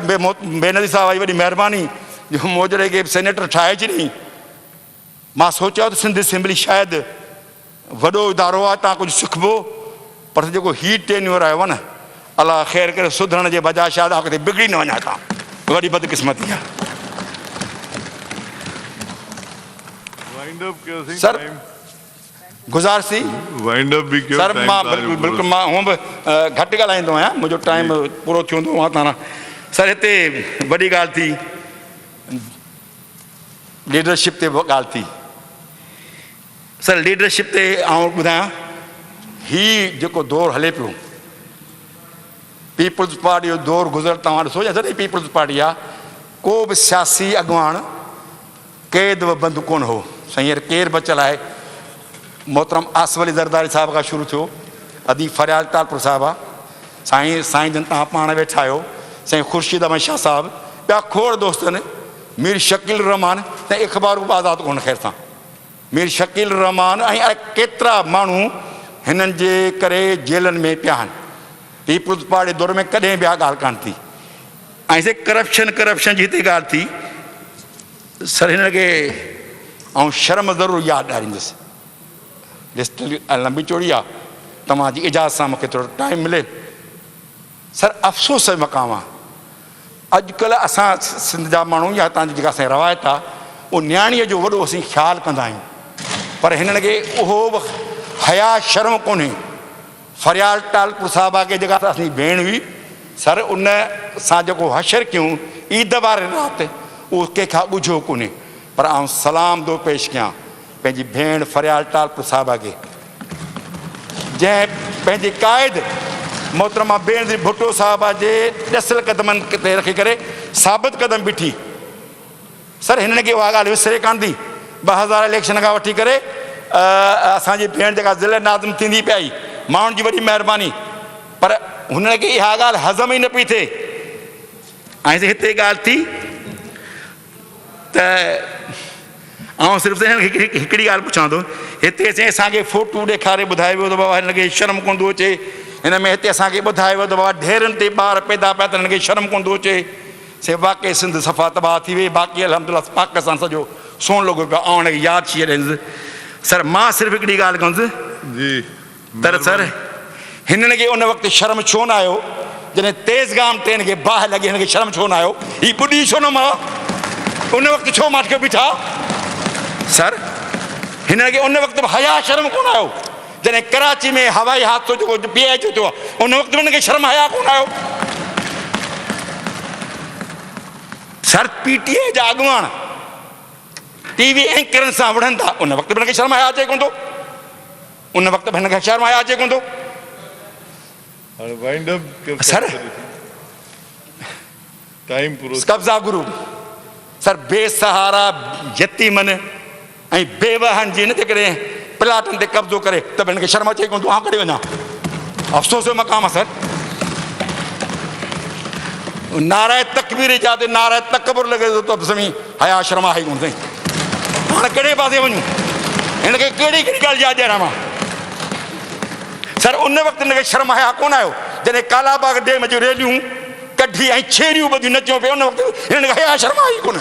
बेनज़ीर साहब जी वॾी महिरबानी जो मोजड़े खे सेनेटर ठाहे छॾियईं। मां सोचियो त सिंध असेंबली शायदि वॾो इदारो आहे, तव्हां कुझु सिखबो, पर जेको हीउ टेन्योर आयो आहे न, अलाह ख़ैर करे सुधरण जे बजाय शायदि अॻिते बिगड़ी न वञा था, वॾी बदकिस्मती आहे। सर गुज़ारिश थी सर, मां बिल्कुलु बिल्कुलु मां हूअं बि घटि ॻाल्हाईंदो आहियां, मुंहिंजो टाइम पूरो थियो हूंदो आहे तां। सर हिते वॾी ॻाल्हि थी, लीडरशिप ते ॻाल्हि थी। सर लीडरशिप ते आउं ॿुधायां, हीउ जेको दौरु हले पियो, पीपल्स पार्टी जो दौरु गुज़र, तव्हां ॾिसो जॾहिं पीपल्स पार्टी आहे, को बि सियासी अॻुवान क़ैद व बंदि कोन हो। हींअर केरु बचियल आहे? मोहतरम आसिफ अली ज़रदारी साहिब खां शुरू थियो, अदी फरियाद तालपुर साहिबु आहे, साईं जन तव्हां पाण वेठा आहियो, साईं ख़ुर्शीद अहमद शाह साहिबु, ॿिया खोड़ दोस्त आहिनि, मीर शकील रहमान, त इख़बारूं बि आज़ादु कोन ख़ैर सां, मीर शकील रहमान ऐं केतिरा माण्हू हिननि जे करे जेलनि में पिया आहिनि। पीपल्स पार्टी दौर में कॾहिं ॿिया ॻाल्हि कोन थी। ऐं हिते करप्शन जी हिते ॻाल्हि थी। सर हिन खे ऐं शर्म ज़रूरु यादि ॾियारींदुसि, लिस्ट लंबी चौड़ी आहे, तव्हांजी इजाज़त सां मूंखे थोरो टाइम मिले। सर अफ़सोस जो मक़ाम आहे, अॼुकल्ह असां सिंध जा माण्हू या तव्हांजी जेका असांजी रवायत आहे, उहो न्याणीअ जो वॾो असीं ख़्यालु कंदा आहियूं, पर हिननि खे उहो बि हया शर्म कोन्हे। फरियाल तालपुर साहिबा खे जेका असांजी भेण हुई, सर उन सां जेको हशर कयूं ईद वारे राति, उहो कंहिंखां ॿुझो कोन्हे। पर आउं सलाम थो पेश कयां पंहिंजी भेण फरियाल तालपुर साहिबा खे, जंहिं पंहिंजे क़ाइद मोहतरमा बेनज़ीर भुट्टो साहिबा जे ॾसियल क़दमनि ते रखी करे साबित क़दम बीठी। सर हिननि खे उहा ॻाल्हि विसरे कान थी। 2000 इलेक्शन खां वठी करे असांजी भेण जेका ज़िले नाज़िम थींदी पई आई, माण्हुनि जी वॾी महिरबानी, पर हुननि खे इहा ॻाल्हि हज़म ई न पई थिए। ऐं हिते ॻाल्हि थी त आउं सिर्फ़ु हिकिड़ी ॻाल्हि पुछां थो, हिते असांखे फ़ोटू ॾेखारे ॿुधाए वियो त बाबा हिन खे शर्म कोन थो अचे, हिन में हिते असांखे ॿुधाए वियो त बाबा ढेरनि ते ॿार पैदा पिया त हिन खे शर्म कोन थो अचे। से वाक़ई सिंध सफ़ा तबाह थी वई, बाक़ी अलहमदिल्ला पाकिस्तान सॼो सोन लॻो पियो। ऐं हुनखे यादि थी ॾियनि। सर मां सिर्फ़ु हिकिड़ी ॻाल्हि कंदुसि त सर हिननि खे उन वक़्तु शर्म छो न आयो जॾहिं तेज़गाम ट्रेन खे बाहि लॻी, हिन खे शर्म छो न आयो? हीअ ॿुधी छो न मां उन वक़्तु छो माठियो बीठा? सर हिन खे उन वक़्तु बि हया शर्म कोन आयो जॾहिं कराची में हवाई हादसो जेको PI जो थियो आहे, उन वक़्तु बि हिन खे शर्म हया कोन आयो? सर PTA जा अॻुवान TV एंकरनि सां विढ़नि था, उन वक़्तु बि हिन खे शर्म हया अचे कोन थो? उन वक़्तु बि हिन खे शर्म हया अचे कोन थो? सर कब्ज़ा गुरु, सर बेसहारा यतीमनि ऐं बेवहनि जी न जेकॾहिं प्लाटनि ते कब्ज़ो करे त हिन खे शर्म अचे कोन थो? आउं करे वञा, अफ़सोस जो मक़ाम आहे। सर नाराए तकबीर जा ते नाराए तकबुर लॻे थो त समी हया शर्म आहे कोन साईं। हाणे कहिड़े पासे वञूं? हिन खे कहिड़ी ॻाल्हि यादि ॾियारां मां? सर उन वक़्तु हिन खे शर्म हया कोन आयो जॾहिं कालाबाग डैम जूं रेलियूं कढी ऐं छेड़ियूं ॿधियूं नचियूं पियूं, उन वक़्तु हिननि खे हया शर्म आई कोन?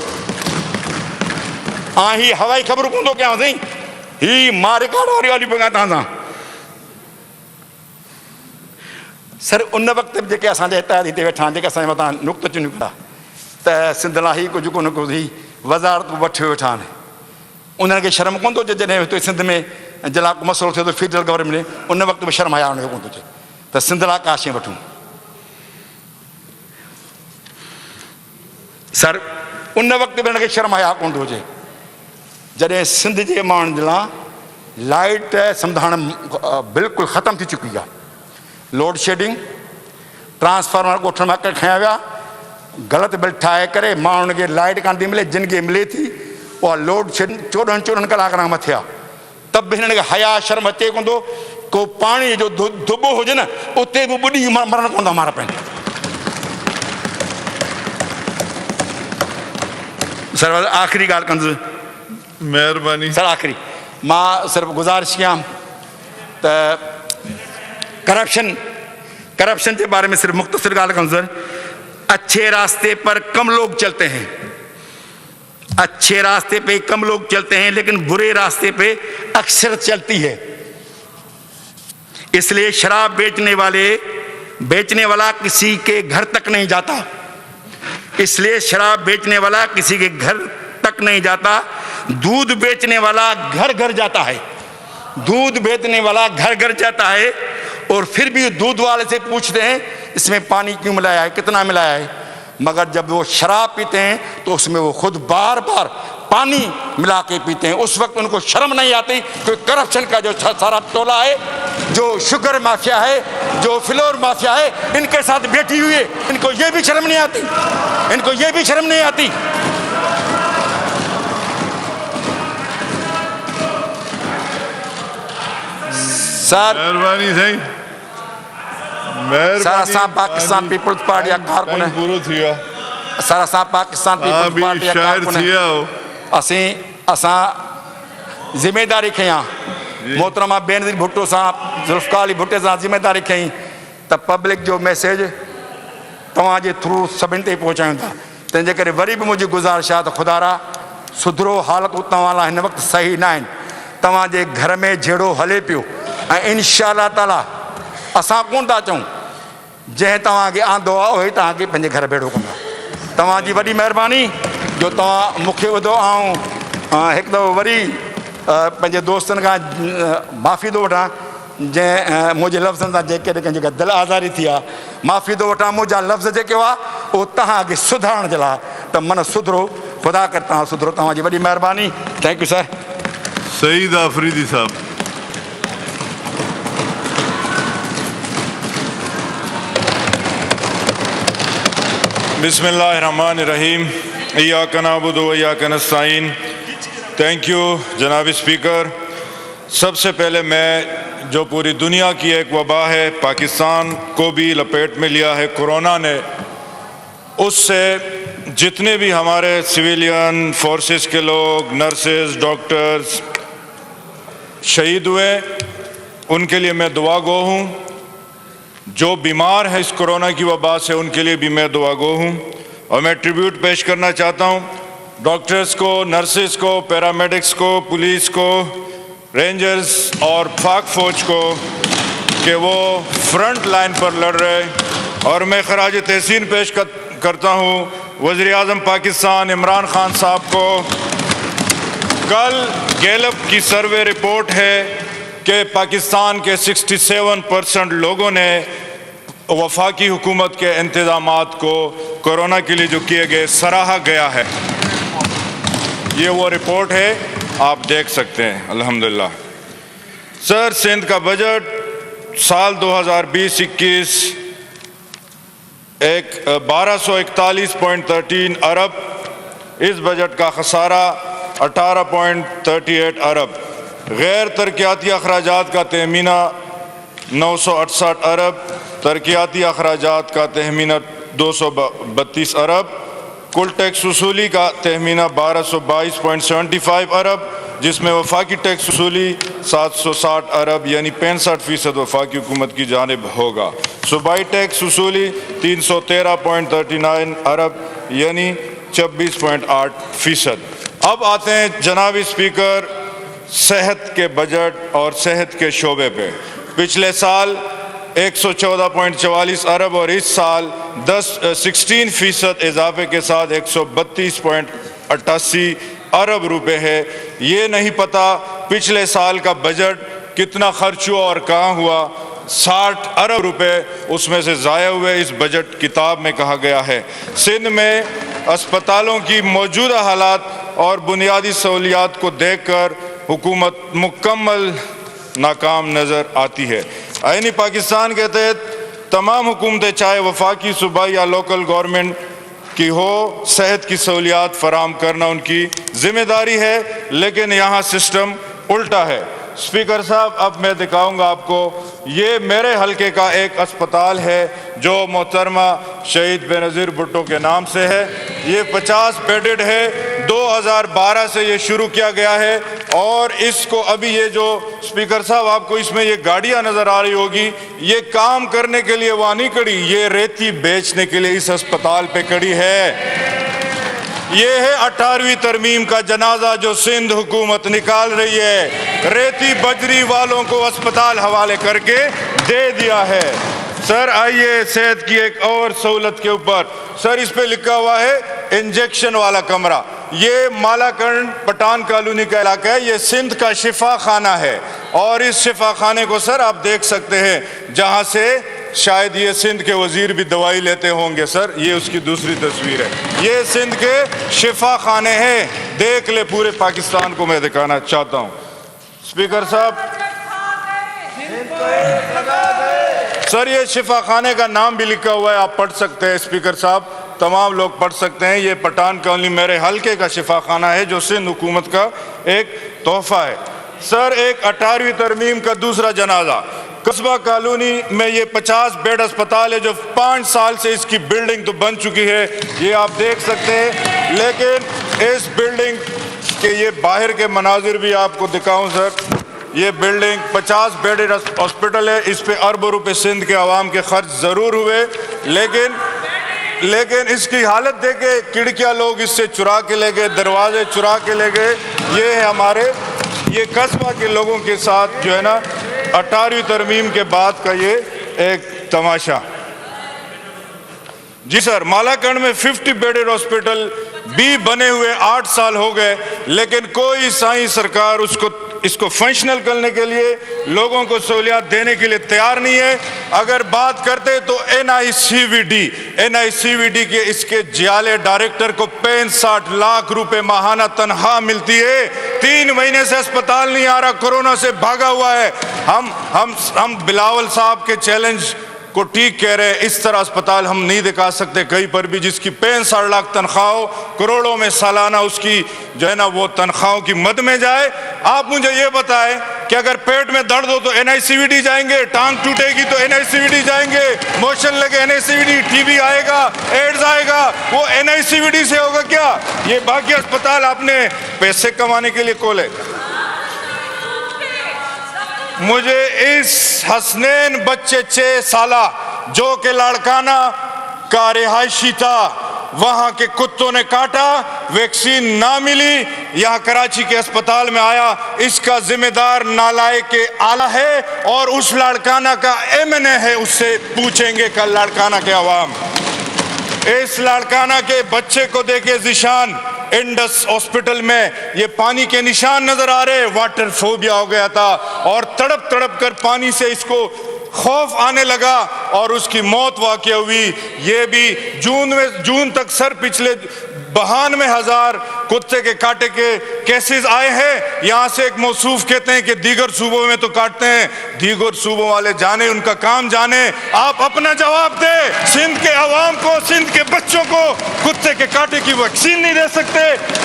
हीअ हवाई ख़बरूं कोन थो कयां साईं, हीअ मां रिकॉर्ड वारी ॻाल्हियूं पियो कयां तव्हां सां। सर उन वक़्तु बि जेके असांजे हितां हिते वेठा आहिनि, जेके असांजे मथां नुक़्तो चुनियूं पिया त सिंध लाइ हीअ कुझु कोन कुझु ही वज़ारतूं वठी वेठा आहिनि, उन्हनि खे शर्म कोन थो अचे जॾहिं हिते सिंध में जला मसइलो थियो त फेडरल गवर्नमेंट में उन वक़्तु बि शर्म हया हुनखे कोन थो अचे त सिंध लाइ का शइ वठूं? सर उन वक़्तु बि हिनखे शर्म हया कोन थो अचे जॾहिं सिंध जे माण्हुनि जे लाइ लाइट सम्झ हाणे बिल्कुलु ख़तमु थी चुकी आहे। लोड शेडिंग, ट्रांसफार्मर ॻोठनि मां खयां विया, ग़लति बिल ठाहे करे माण्हुनि खे लाइट कान थी मिले, जिन खे मिले थी उहा लोड शेडिंग 14 कलाकनि खां मथे आहे, त बि हिननि खे हया शर्म अचे कोन थो। को पाणी जो दुॿो हुजे न, उते बि ॿुॾी मरण कोन था मार पइनि। सर आख़िरी ॻाल्हि कंदुसि, महिरबानी सर आख़िरी मां सिर्फ़ु गुज़ारिश कयां त करप्शन जे बारे में सिर्फ़ु मुख़्तसिर ॻाल्हि कंदुसि। अच्छे रास्ते पर कम लोग चलते हैं, अच्छे रास्ते पे कम लोग चलते हैं, लेकिन बुरे रास्ते पे अक्सर चलती है। इसलिए शराब बेचने वाला किसी के घर तक नहीं जाता, इसलिए शराब बेचने वाला किसी के घर तक नहीं जाता। दूध बेचने वाला घर घर जाता है, दूध बेचने वाला घर घर जाता है, और फिर भी दूध वाले से पूछते हैं इसमें पानी क्यों मिलाया है, कितना मिलाया है। मगर जब वो शराब पीते हैं तो उसमें वो खुद बार बार पानी मिला के पीते हैं। उस वक्त उनको शर्म नहीं आती कि करप्शन का जो सारा टोला है, जो शुगर माफिया है, जो फ्लोर माफिया है, इनके साथ बैठी हुई है, इनको ये भी शर्म नहीं आती, इनको ये भी शर्म नहीं आती। सर मेहरबानी साईं, सर असां पाकिस्तान पीपल्स पार्टी जा कारकुन आहियूं। पूरो थी वियो सर असां पाकिस्तान पीपल्स पार्टी जा शायर कारकुन थी आहियूं। वियो। असां ज़िम्मेदारी खई आहे, मोहतरमा बेनज़ीर भुट्टो सां, ज़ुल्फ़िकार अली भुट्टे सां ज़िम्मेदारी खई त पब्लिक जो मैसेज तव्हांजे थ्रू सभिनि ताईं पहुचायूं था। तंहिंजे करे वरी बि मुंहिंजी गुज़ारिश आहे त ख़ुदारा सुधरो हालतूं तव्हां लाइ हिन वक़्तु सही न आहिनि। तव्हांजे घर में जहिड़ो हले पियो ऐं इंशाअल्लाह ताला असां कोन था चऊं, जंहिं तव्हांखे आंदो आहे उहे तव्हांखे पंहिंजे घर भेड़ो कंदा। तव्हांजी वॾी महिरबानी जो तव्हां मूंखे ॿुधो। ऐं हिकु दफ़ो वरी पंहिंजे दोस्तनि खां माफ़ी थो वठां, जंहिं मुंहिंजे लफ़्ज़नि सां जेके जेका दिलि आज़ारी थी आहे, माफ़ी थो वठां। मुंहिंजा लफ़्ज़ जेके हुआ उहो तव्हांखे सुधारण जे लाइ, त मन सुधरो, ख़ुदा कर तव्हां सुधरो। तव्हांजी वॾी महिरबानी। Thank you sir. Saeed Afridi साहब। बिस्मिल्लाहिर्रहमानिर्रहीम, इय्याका नअबुदु व इय्याका नस्तईन। थैंक यू जनाब स्पीकर। सबसे पहले मैं, जो पूरी दुनिया की एक वबा है, पाकिस्तान को भी लपेट में लिया है कोरोना ने, उससे जितने भी हमारे सिविलियन फोर्सेस के लोग, नर्सेज, डॉक्टर्स शहीद हुए, उनके लिए मैं दुआ गो हूँ। जो बीमार है इस कोरोना की वबा से, उनके लिए भी मैं दुआ गो हूँ। और मैं ट्रिब्यूट पेश करना चाहता हूँ डॉक्टर्स को, नर्सेस को, पैरामेडिक्स को, पुलिस को, रेंजर्स और पाक फौज को, कि वो फ्रंट लाइन पर लड़ रहे। और मैं खराज तहसीन पेश करता हूँ वज़ीर आज़म पाकिस्तान इमरान खान साहब को। कल गैलप की सर्वे रिपोर्ट है कि पाकिस्तान के 67% लोगों ने वफाकी हुकूमत के इंतज़ामात को कोरोना के लिए जो किए गए सराहा गया है। ये वो रिपोर्ट है, आप देख सकते हैं। अल्हम्दुलिल्लाह। सर, सिंध का बजट साल 2020-21 1241.13 अरब, इस बजट का खसारा 18.38 अरब, गैर तरक्याती अखराजात का तहमीना 968 अरब, तरक्याती अखराजात का तहमीना 232 अरब, कुल टैक्स वसूली का तहमीना 1222.75 अरब, जिसमें वफाकी टैक्स वसूली 760 अरब यानी 65% वफाकी हुकूमत की जानिब होगा। सूबाई टैक्स वसूली 313.39 अरब यानी 26.8%। अब आते हैं जनाब स्पीकर सेहत के बजट और सेहत के शोबे पे। पिछले साल 114.44 अरब और इस साल 16% इजाफे के साथ 132.88 अरब रुपए है। ये नहीं पता पिछले साल का बजट कितना खर्च हुआ और कहाँ हुआ। 60 अरब रुपए उसमें से ज़ाया हुए, इस बजट किताब में कहा गया है। सिंध में अस्पतालों की मौजूदा हालात और बुनियादी सहूलियात को देखकर हुकूमत मुकम्मल नाकाम नज़र आती है। आईनी पाकिस्तान के तहत तमाम हुकूमतें, चाहे वफाकी, सूबाई या लोकल गवर्नमेंट की हो, सेहत की सहूलियात फराम करना उनकी जिम्मेदारी है, लेकिन यहाँ सिस्टम उल्टा है। स्पीकर साहब, अब मैं दिखाऊंगा आपको, ये मेरे हलके का एक अस्पताल है जो मोहतरमा शहीद बेनज़ीर भुट्टो के नाम से है। ये 50 बेडेड है। 2012 से ये शुरू किया गया है और इसको अभी ये जो स्पीकर साहब आपको इसमें ये गाड़ियां नजर आ रही होगी, ये काम करने के लिए वहां नहीं खड़ी, ये रेती बेचने के लिए इस अस्पताल पे खड़ी है। ये है 18वीं तरमीम का जनाजा जो सिंध हुकूमत निकाल रही है। रेती बजरी वालों को अस्पताल हवाले करके दे दिया है। सर आइए सेहत की एक और सहूलत के ऊपर, सर इस पे लिखा हुआ है इंजेक्शन वाला कमरा। ये मालाकंड पठान कॉलोनी का इलाका है, ये सिंध का शिफा खाना है और इस शिफा खाने को सर आप देख सकते हैं जहां से शायद ये सिंध के वजीर भी दवाई लेते होंगे। सर ये उसकी दूसरी तस्वीर है, ये सिंध के शिफा खाने हैं, देख ले, पूरे पाकिस्तान को मैं दिखाना चाहता हूं। स्पीकर साहब, सर ये शिफा खाने का नाम भी लिखा हुआ है, आप पढ़ सकते हैं स्पीकर साहब, तमाम लोग पढ़ सकते हैं। ये पठान कॉलोनी मेरे हल्के का शिफा खाना है जो सिंध हुकूमत का एक तोहफा है। सर एक 18वीं तरमीम का दूसरा जनाजा, कस्बा कॉलोनी में ये 50 बेड अस्पताल है जो 5 साल से इसकी बिल्डिंग तो बन चुकी है, ये आप देख सकते हैं, लेकिन इस बिल्डिंग के ये बाहर के मनाजिर भी आपको दिखाऊं सर। ये बिल्डिंग 50 बेडेड हॉस्पिटल है, इस पे अरबों रुपए सिंध के अवाम के खर्च जरूर हुए, लेकिन इसकी हालत देखे, खिड़कियां लोग इससे चुरा के ले गए, दरवाजे चुरा के ले गए। ये है हमारे ये कस्बा के लोगों के साथ जो है ना 18वीं तरमीम के बाद का ये एक तमाशा। जी सर, मालाकंड में 50 बेडेड हॉस्पिटल भी बने हुए 8 साल हो गए, लेकिन कोई साईं सरकार इसको फंक्शनल करने के लिए लोगों को सहूलियत देने के लिए तैयार नहीं है। अगर बात करते तो एनआईसीवीडी के इसके जियाले डायरेक्टर को 65 लाख रुपए माहाना तनख्वाह मिलती है। 3 महीने से अस्पताल नहीं आ रहा, कोरोना से भागा हुआ है। हम बिलावल साहब के चैलेंज को ठीक कह रहे हैं, इस तरह अस्पताल हम नहीं दिखा सकते कहीं पर भी जिसकी 65 लाख तनख्वाह, करोड़ों में सालाना उसकी जो है ना वो तनख्वाहों की मद में जाए। आप मुझे ये बताएं कि अगर पेट में दर्द हो तो एनआईसीवीडी जाएंगे, टांग टूटेगी तो एनआईसीवीडी जाएंगे, मोशन लगे एनआईसीवीडी, टीबी आएगा, एड्स आएगा, वो एनआईसीवीडी से होगा क्या? ये बाकी अस्पताल आपने पैसे कमाने के लिए खोले। मुझे इस हसनैन बच्चे 6 साला जो कि लाड़काना का रिहायशी था, वहां के कुत्तों ने काटा, वैक्सीन ना मिली, यहां कराची के अस्पताल में आया, इसका जिम्मेदार नालायक के आला है और उस लाड़काना का एमएनए है, उससे पूछेंगे कल लाड़काना के अवाम। इस लाड़काना के बच्चे को देखे जिशान, इंडस हॉस्पिटल में ये पानी के निशान नजर आ रहे, वाटर फोबिया हो गया था और तड़प तड़प कर पानी से इसको खौफ आने लगा और उसकी मौत वाक़या हुई। ये भी जून तक सर पिछले 92,000 कुत्ते के काटे के केसेस आए हैं। यहाँ से एक मौसूफ कहते हैं कि दीगर सूबों में तो काटते हैं, दीगर सूबों वाले जाने, उनका काम जाने। आप अपना जवाब दे, सिंध के अवाम को, सिंध के बच्चों को कुत्ते के काटे की वैक्सीन नहीं दे सकते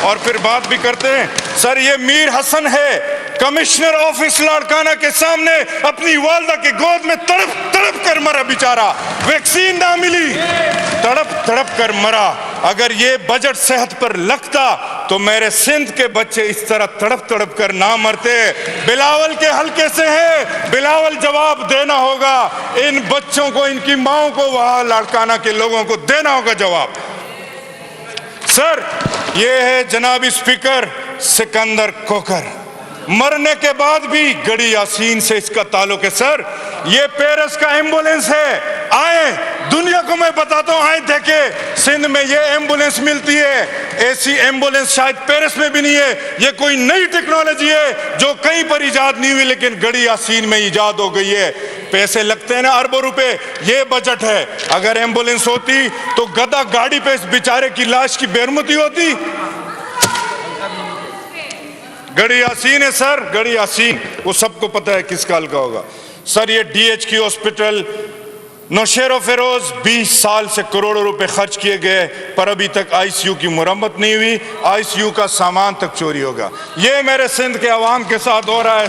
और फिर बात भी करते हैं। सर ये मीर हसन है, कमिश्नर ऑफिस लाड़काना के सामने अपनी वालदा के गोद में तड़प तड़प कर मरा बेचारा, वैक्सीन ना मिली, तड़प तड़प कर मरा। अगर ये बजट सेहत पर लगता तो मेरे सिंध के बच्चे इस तरह तड़प तड़प कर ना मरते। बिलावल के हल्के से है, बिलावल जवाब देना होगा इन बच्चों को, इनकी माओं को, वहां लाड़काना के लोगों को देना होगा जवाब। सर ये है जनाब स्पीकर सिकंदर कोकर, मरने के बाद भी गड़ी यासीन से इसका ताल्लुक है। सर ये पेरिस का एम्बुलेंस है, आए दुनिया को मैं बताता हूं, आए देखे सिंध में ये एम्बुलेंस मिलती है, ऐसी एम्बुलेंस शायद पेरिस में भी नहीं है। ये कोई नई टेक्नोलॉजी है जो कहीं पर इजाद नहीं हुई, लेकिन गड़ी यासीन में इजाद हो गई है। पैसे लगते हैं ना अरबों रुपए, ये बजट है। अगर एम्बुलेंस होती तो गधा गाड़ी पे इस बेचारे की लाश की बेरमती होती। गड़ी यासीन है सर, गड़ी यासीन, वो सबको पता है किस काल का होगा। सर ये DHQ हॉस्पिटल नौशेरो फेरोज 20 साल से करोड़ों रुपए खर्च किए गए पर अभी तक ICU की मुरम्मत नहीं हुई, ICU का सामान तक चोरी होगा। ये मेरे सिंध के अवाम के साथ हो रहा है।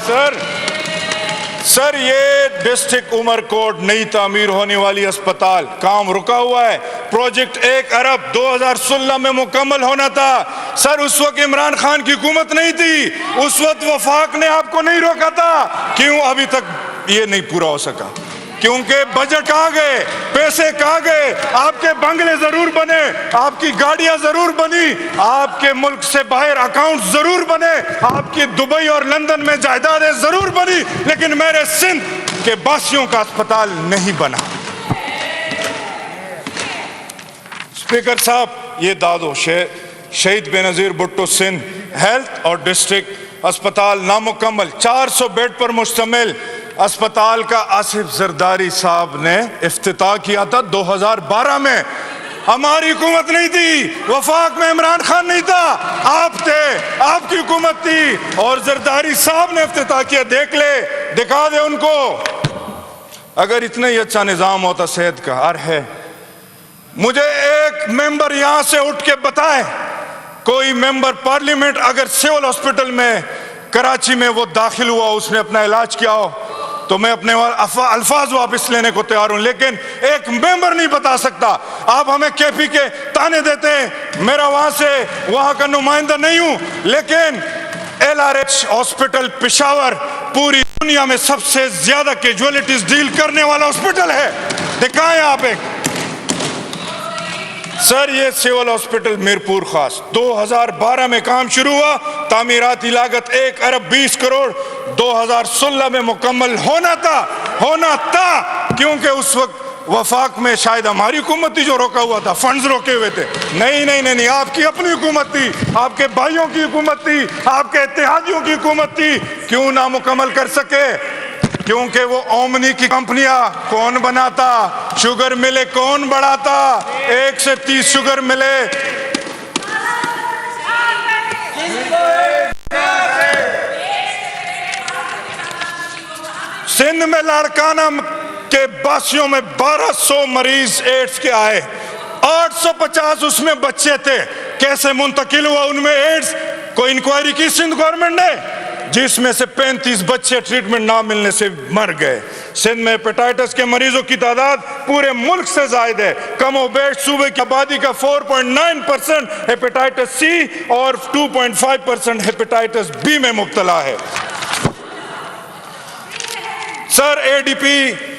सर, ये डिस्ट्रिक्ट उमरकोट नई तामीर होने वाली अस्पताल काम रुका हुआ है। प्रोजेक्ट 1 अरब 2016 में मुकम्मल होना था। सर, उस वक्त इमरान खान की हुकूमत नहीं थी, उस वक्त वफाक ने आपको नहीं रोका था। क्यों अभी तक ये नहीं पूरा हो सका? क्योंकि बजट कहाँ गए, पैसे कहाँ गए? आपके बंगले जरूर बने, आपकी गाड़ियां जरूर बनी, आपके मुल्क से बाहर अकाउंट जरूर बने, आपकी दुबई और लंदन में जायदादें जरूर बनी, लेकिन मेरे सिंध के बासियों का अस्पताल नहीं बना। स्पीकर साहब, ये दादो शहीद बेनजीर भुट्टो सिंध हेल्थ और डिस्ट्रिक्ट अस्पताल नामुकम्मल 400 बेड पर मुश्तमिल अस्पताल का आसिफ जरदारी साहब ने इफ्तिताह किया था 2012 में। हमारी हुकूमत नहीं थी, वफाक में इमरान खान नहीं था, आप थे, आपकी हुकूमत थी और जरदारी साहब ने इफ्तिताह किया। देख ले, दिखा दे उनको। अगर इतना ही अच्छा निजाम होता सेहत का, है मुझे एक मेंबर यहां से उठ के बताए, कोई मेंबर पार्लियामेंट अगर सिविल हॉस्पिटल में कराची में वो दाखिल हुआ, उसने अपना इलाज किया हो, तो मैं अपने अल्फाज वापस लेने को तैयार हूं, लेकिन एक मेंबर नहीं बता सकता। आप हमें केपी के ताने देते हैं, मेरा वहां से वहां का नुमाइंदा नहीं हूं, लेकिन LRH हॉस्पिटल पेशावर पूरी दुनिया में सबसे ज्यादा कैजुअलिटीज डील करने वाला हॉस्पिटल है। दिखाएं आप एक। सर, ये सिविल हॉस्पिटल मीरपुर खास 2012 में काम शुरू हुआ, तामीराती लागत 1 अरब 20 करोड़ 2016 में मुकम्मल होना था, क्योंकि उस वक्त वफाक में शायद हमारी हुकूमत थी जो रोका हुआ था, फंड्स रोके हुए थे। नहीं, आपकी अपनी हुकूमत थी, आपके भाइयों की हुकूमत थी, आपके इत्तेहादियों की हुकूमत थी। क्यों ना मुकम्मल कर सके? क्योंकि वो ओमनी की कंपनियां कौन बनाता, शुगर मिले कौन बढ़ाता, 1 से 30 शुगर मिले। सिंध में लाड़काना के बासियों में 1200 मरीज एड्स के आए, 850 उसमें बच्चे थे। कैसे मुंतकिल हुआ उनमें एड्स? कोई इंक्वायरी की सिंध गवर्नमेंट ने? जिसमें से 35 बच्चे ट्रीटमेंट ना मिलने से मर गए। सिंध में हेपेटाइटिस के मरीजों की तादाद पूरे मुल्क से ज्यादा है। कमोबेश सूबे की आबादी का 4.9% हेपेटाइटिस सी और 2.5% हेपेटाइटिस बी में मुब्तला है। सर, ADP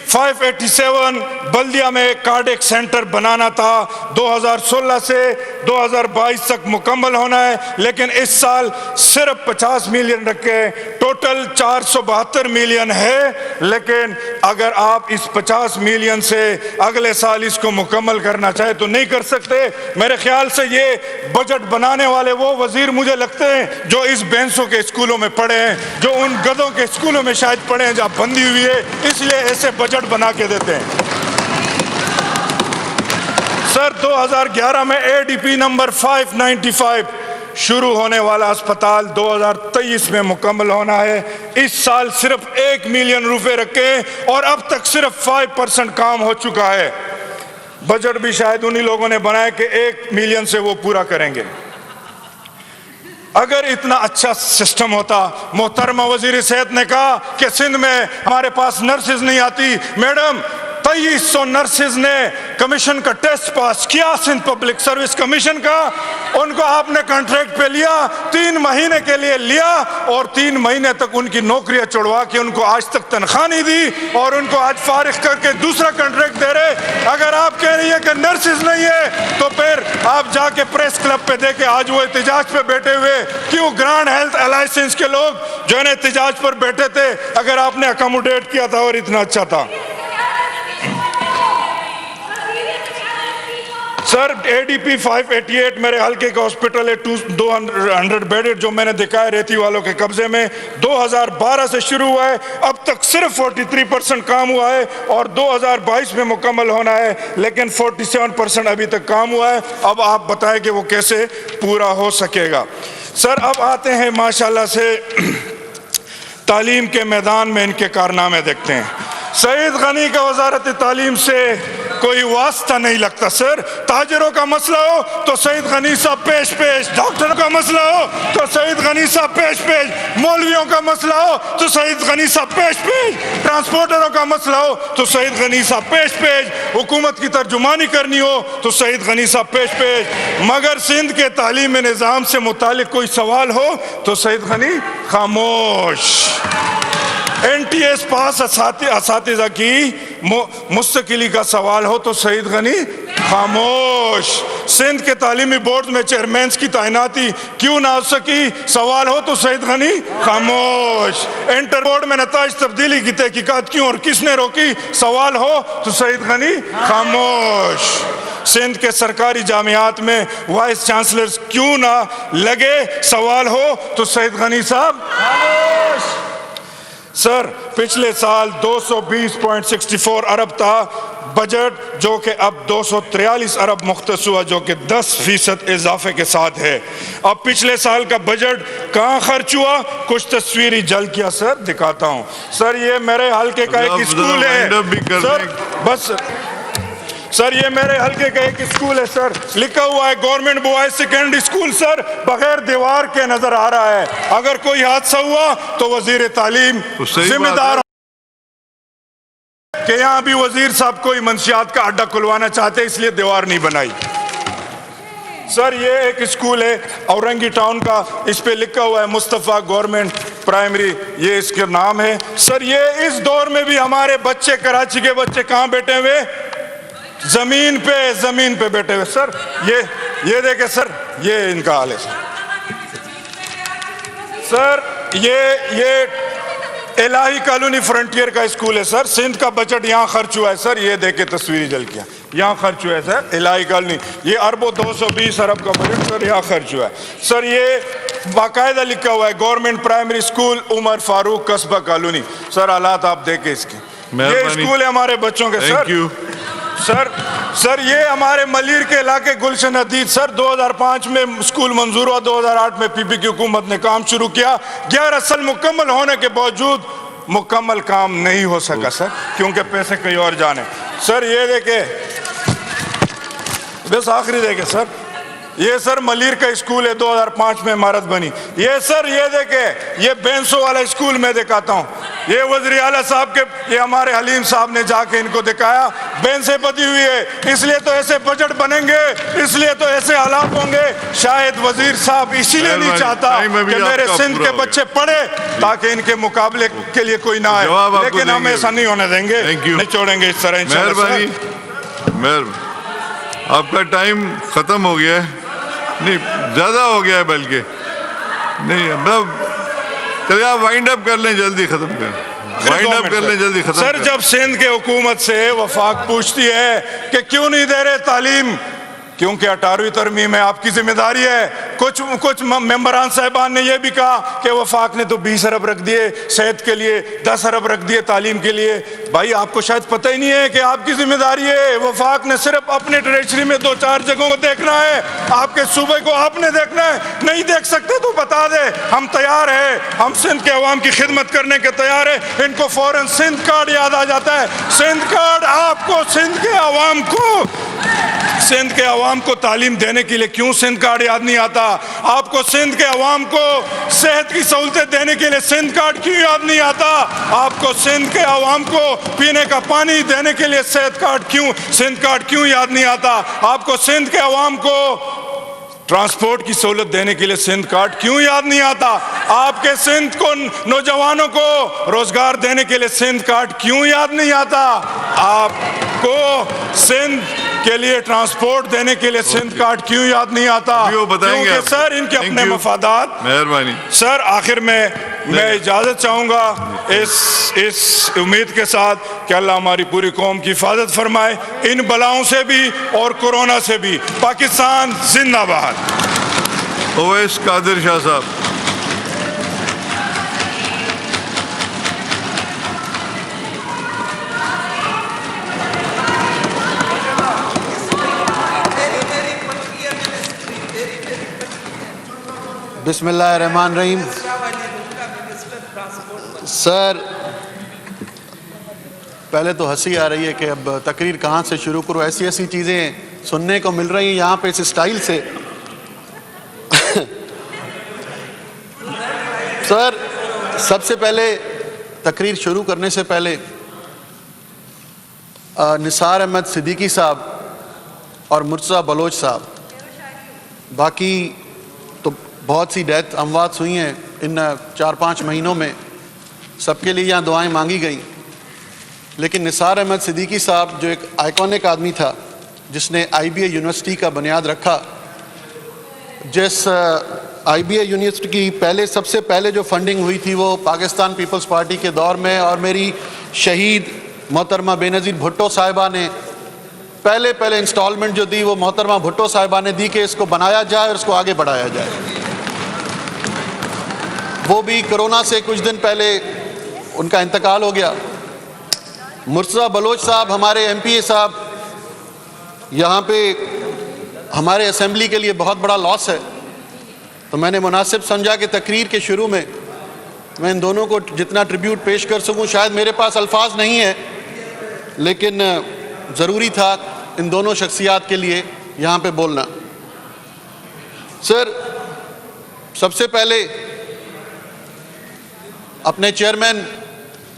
587 बल्दिया में कार्डियक सेंटर बनाना था, 2016 से 2022 तक मुकम्मल होना है, लेकिन इस साल सिर्फ 50 मिलियन रखे, टोटल 472 मिलियन है। लेकिन अगर आप इस 50 मिलियन से अगले साल इसको मुकम्मल करना चाहे तो नहीं कर सकते। मेरे ख्याल से ये बजट बनाने वाले वो वजीर मुझे लगते हैं जो इस बेंसों के स्कूलों में पढ़े हैं, जो उन गधों के स्कूलों में शायद पढ़े हैं जहाँ बंदी हुई है, इसलिए ऐसे बजट बना के देते हैं। सर, 2011 में ADP नंबर 595 शुरू होने वाला अस्पताल 2023 में मुकम्मल होना है। इस साल सिर्फ 1 मिलियन रुपए रखे और अब तक सिर्फ 5% काम हो चुका है। बजट भी शायद उन्हीं लोगों ने बनाया कि 1 मिलियन से वो पूरा करेंगे। अगर इतना अच्छा सिस्टम होता, मोहतरमा वजीर सेहत ने कहा कि सिंध में हमारे पास नर्सेज नहीं आती। मैडम, 2300 नर्सेज ने कमीशन का टेस्ट पास किया, सिंध पब्लिक सर्विस कमीशन का। उनको आपने कॉन्ट्रैक्ट पे लिया, 3 महीने के लिए लिया और 3 महीने तक उनकी नौकरियां चढ़वा के उनको आज तक तनख्वाह नहीं दी और उनको आज फारिग करके दूसरा कॉन्ट्रैक्ट दे रहे। अगर आप कह रही है कि नर्सेज नहीं है तो फिर आप जाके प्रेस क्लब पे देखे, आज वो एहतजाज पे बैठे हुए क्यों? ग्रांड हेल्थ अलायंस के लोग जो है एहतजाज पर बैठे थे। अगर आपने अकोमोडेट किया था और इतना अच्छा था। सर, ADP 588 मेरे हल्के का हॉस्पिटल है, 200 बेडेड जो मैंने दिखाया रेती वालों के कब्जे में, 2012 से शुरू हुआ है, अब तक सिर्फ 43% काम हुआ है और 2022 में मुकम्मल होना है, लेकिन 47% अभी तक काम हुआ है। अब आप बताएं कि वो कैसे पूरा हो सकेगा। सर, अब आते हैं माशाल्लाह से तालीम के मैदान में इनके कारनामे देखते हैं। सईद गनी का वजारत तालीम से कोई वास्ता नहीं लगता सर। ताजिरों का मसला हो तो सईद गनी साहब पेश पेश, डॉक्टरों का मसला हो तो सईद गनी साहब पेश पेश, मौलवियों का मसला हो तो सईद गनी साहब पेश पेश, ट्रांसपोर्टरों का मसला हो तो सईद गनी साहब पेश पेश, हुकूमत की तर्जुमानी करनी हो तो सईद गनी साहब पेश पेश। मगर सिंध के तालीमी निज़ाम से मुतालिक कोई सवाल हो तो सईद गनी खामोश। NTS पास असातिज़ा की मुस्तकिली का सवाल हो तो सईद गनी खामोश। सिंध के तालीमी बोर्ड में चेयरमैन की तैनाती क्यों ना हो सकी, सवाल हो तो सईद गनी खामोश। इंटर बोर्ड में नताइज तब्दीली की तहकीकात क्यों और किसने रोकी, सवाल हो तो सईद गनी खामोश। सिंध के सरकारी जामियात में वाइस चांसलर क्यों ना लगे, सवाल हो तो सईद गनी साहब खामोश। सर पिछले साल 220.64 अरब था बजट, जो कि अब 243 अरब मुख्तस हुआ, जो कि 10% इजाफे के साथ है। अब पिछले साल का बजट कहाँ खर्च हुआ, कुछ तस्वीरी जल किया सर, दिखाता हूँ। सर ये मेरे हल्के का एक स्कूल है सर, बस सर ये मेरे हल्के का एक स्कूल है सर, लिखा हुआ है government boys secondary school sir, बगैर दीवार के नजर आ रहा है। अगर कोई हादसा हुआ तो वजीर तालीम जिम्मेदार कि यहाँ भी वजीर साहब कोई मंशियात का अड्डा खुलवाना चाहते इसलिए दीवार नहीं बनाई। सर ये एक स्कूल है औरंगी टाउन का, इस पे लिखा हुआ है मुस्तफ़ा गवर्नमेंट प्राइमरी, ये इसके नाम है सर। ये इस दौर में भी हमारे बच्चे, कराची के बच्चे कहाँ बैठे हुए, जमीन पे बैठे हुए सर। ये देखे सर, ये इनका हाल है सर। ये इलाही कॉलोनी फ्रंटियर का स्कूल है सर, सिंध का बजट यहाँ खर्च हुआ है सर, ये देखे तस्वीरी जल किया, यहाँ खर्च हुआ है सर इलाही कॉलोनी, ये अरबों 220 अरब का बजट सर यहाँ खर्च हुआ है सर। ये बाकायदा लिखा हुआ है government primary school Umar Farooq Qasba colony sir, हालात आप देखे इसके, ये स्कूल है हमारे बच्चों के सर। सर ये हमारे मलीर के इलाके गुलशन हदीद सर, 2005 में स्कूल मंजूर हुआ, 2008 में पीपी की हुकूमत ने काम शुरू किया, 11 साल मुकम्मल होने के बावजूद मुकम्मल काम नहीं हो सका सर, क्योंकि पैसे कहीं और जाने। सर ये देखे, बस आखिरी देखे सर, ये सर मलीर का स्कूल है, 2005 में इमारत बनी। ये सर ये देखे, ये बेंसो वाला स्कूल मैं दिखाता हूँ, ये वज़ीर आला साहब के, ये हमारे हलीम साहब ने जाके इनको दिखाया, बेंसे बदी हुई है, इसलिए तो ऐसे बजट बनेंगे, इसलिए तो ऐसे हालात होंगे। शायद वजीर साहब इसीलिए नहीं चाहता कि मेरे सिंध के बच्चे पढ़े ताकि इनके मुकाबले के लिए कोई ना आए, लेकिन हम ऐसा नहीं होने देंगे, नहीं छोड़ेंगे इस तरह। मेहरबानी, आपका टाइम खत्म हो गया है, नहीं ज्यादा हो गया है बल्कि, नहीं मतलब चलिए आप वाइंड अप कर लें, जल्दी खत्म करें, वाइंड अप कर लें, जल्दी खत्म सर। जब सिंध के हुकूमत से वफाक पूछती है कि क्यों नहीं दे रहे तालीम, क्योंकि 18वीं तरमीम में आपकी जिम्मेदारी है। कुछ मेंबरान साहिबान ने यह भी कहा कि वफाक ने तो 20 अरब रख दिए सेहत के लिए, 10 अरब रख दिए तालीम के लिए। भाई आपको शायद पता ही नहीं है कि आपकी जिम्मेदारी है, वफाक ने सिर्फ अपने ट्रेजरी में 2-4 जगहों को देखना है, आपके सूबे को आपने देखना है। नहीं देख सकते तो बता दे, हम तैयार है, हम सिंध के अवाम की खिदमत करने के तैयार है। इनको फौरन सिंध कार्ड याद आ जाता है, सिंध कार्ड आपको सिंध के अवाम को तालीम देने के लिए क्यों सिंध कार्ड याद नहीं आता? आपको सिंध के अवाम को सेहत की सहूलतें देने के लिए सिंध कार्ड क्यों याद नहीं आता? आपको सिंध के अवाम को पीने का पानी देने के लिए सिंध कार्ड क्यों याद नहीं आता? आपको सिंध के अवाम को ट्रांसपोर्ट की सहूलत देने के लिए सिंध कार्ड क्यों याद नहीं आता? आपके सिंध को नौजवानों को रोजगार देने के लिए सिंध कार्ड क्यों याद नहीं आता? आपको सिंध के लिए ट्रांसपोर्ट देने के लिए सिंध कार्ड क्यों याद नहीं आता? क्योंकि सर इनके अपने मफादात। मेहरबानी सर, आखिर में मैं इजाजत चाहूंगा इस उम्मीद के साथ कि अल्लाह हमारी पूरी कौम की हिफाजत फरमाए इन बलाओं से भी और कोरोना से भी। पाकिस्तान जिंदाबाद। ओवैस कादिर शाह साहब। बिस्मिल्लाहिर्रहमानिर्रहीम। सर, पहले तो हंसी आ रही है कि अब तकरीर कहाँ से शुरू करूँ, ऐसी ऐसी चीज़ें सुनने को मिल रही हैं यहाँ पे इस स्टाइल से। सर, सबसे पहले तकरीर शुरू करने से पहले निसार अहमद सिद्दीकी साहब और मुर्तज़ा बलोच साहब, बाकी तो बहुत सी डेथ अमवात हुई हैं इन 4-5 महीनों में, सबके लिए यहाँ दुआएं मांगी गई। लेकिन निसार अहमद सिद्दीकी साहब जो एक आइकॉनिक आदमी था, जिसने IBA यूनिवर्सिटी का बुनियाद रखा, जिस IBA यूनिवर्सिटी की सबसे पहले जो फंडिंग हुई थी वो पाकिस्तान पीपल्स पार्टी के दौर में, और मेरी शहीद मोहतरमा बेनज़ीर भुट्टो साहिबा ने पहले इंस्टॉलमेंट जो दी वो मोहतरमा भुट्टो साहिबा ने दी कि इसको बनाया जाए और इसको आगे बढ़ाया जाए। वो भी कोरोना से कुछ दिन पहले उनका इंतकाल हो गया। मुर्तज़ा बलोच साहब, हमारे MPA साहब, यहाँ पे हमारे असेंबली के लिए बहुत बड़ा लॉस है, तो मैंने मुनासिब समझा कि तकरीर के शुरू में मैं इन दोनों को जितना ट्रिब्यूट पेश कर सकूं, शायद मेरे पास अल्फाज नहीं है, लेकिन ज़रूरी था इन दोनों शख्सियात के लिए यहाँ पे बोलना। सर, सबसे पहले अपने चेयरमैन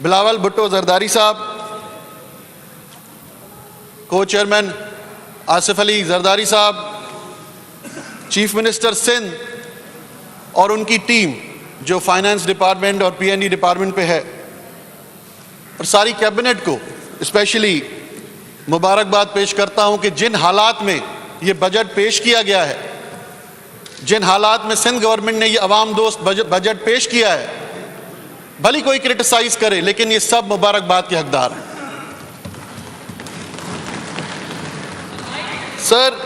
बिलावल भुट्टो जरदारी साहब, को चेयरमैन आसिफ अली जरदारी साहब, चीफ मिनिस्टर सिंध और उनकी टीम जो फाइनेंस डिपार्टमेंट और P&D डिपार्टमेंट पे है, और सारी कैबिनेट को स्पेशली मुबारकबाद पेश करता हूं कि जिन हालात में ये बजट पेश किया गया है, जिन हालात में सिंध गवर्नमेंट ने ये अवाम दोस्त बजट पेश किया है, भली कोई क्रिटिसाइज करे लेकिन ये सब मुबारकबाद के हकदार हैं। सर,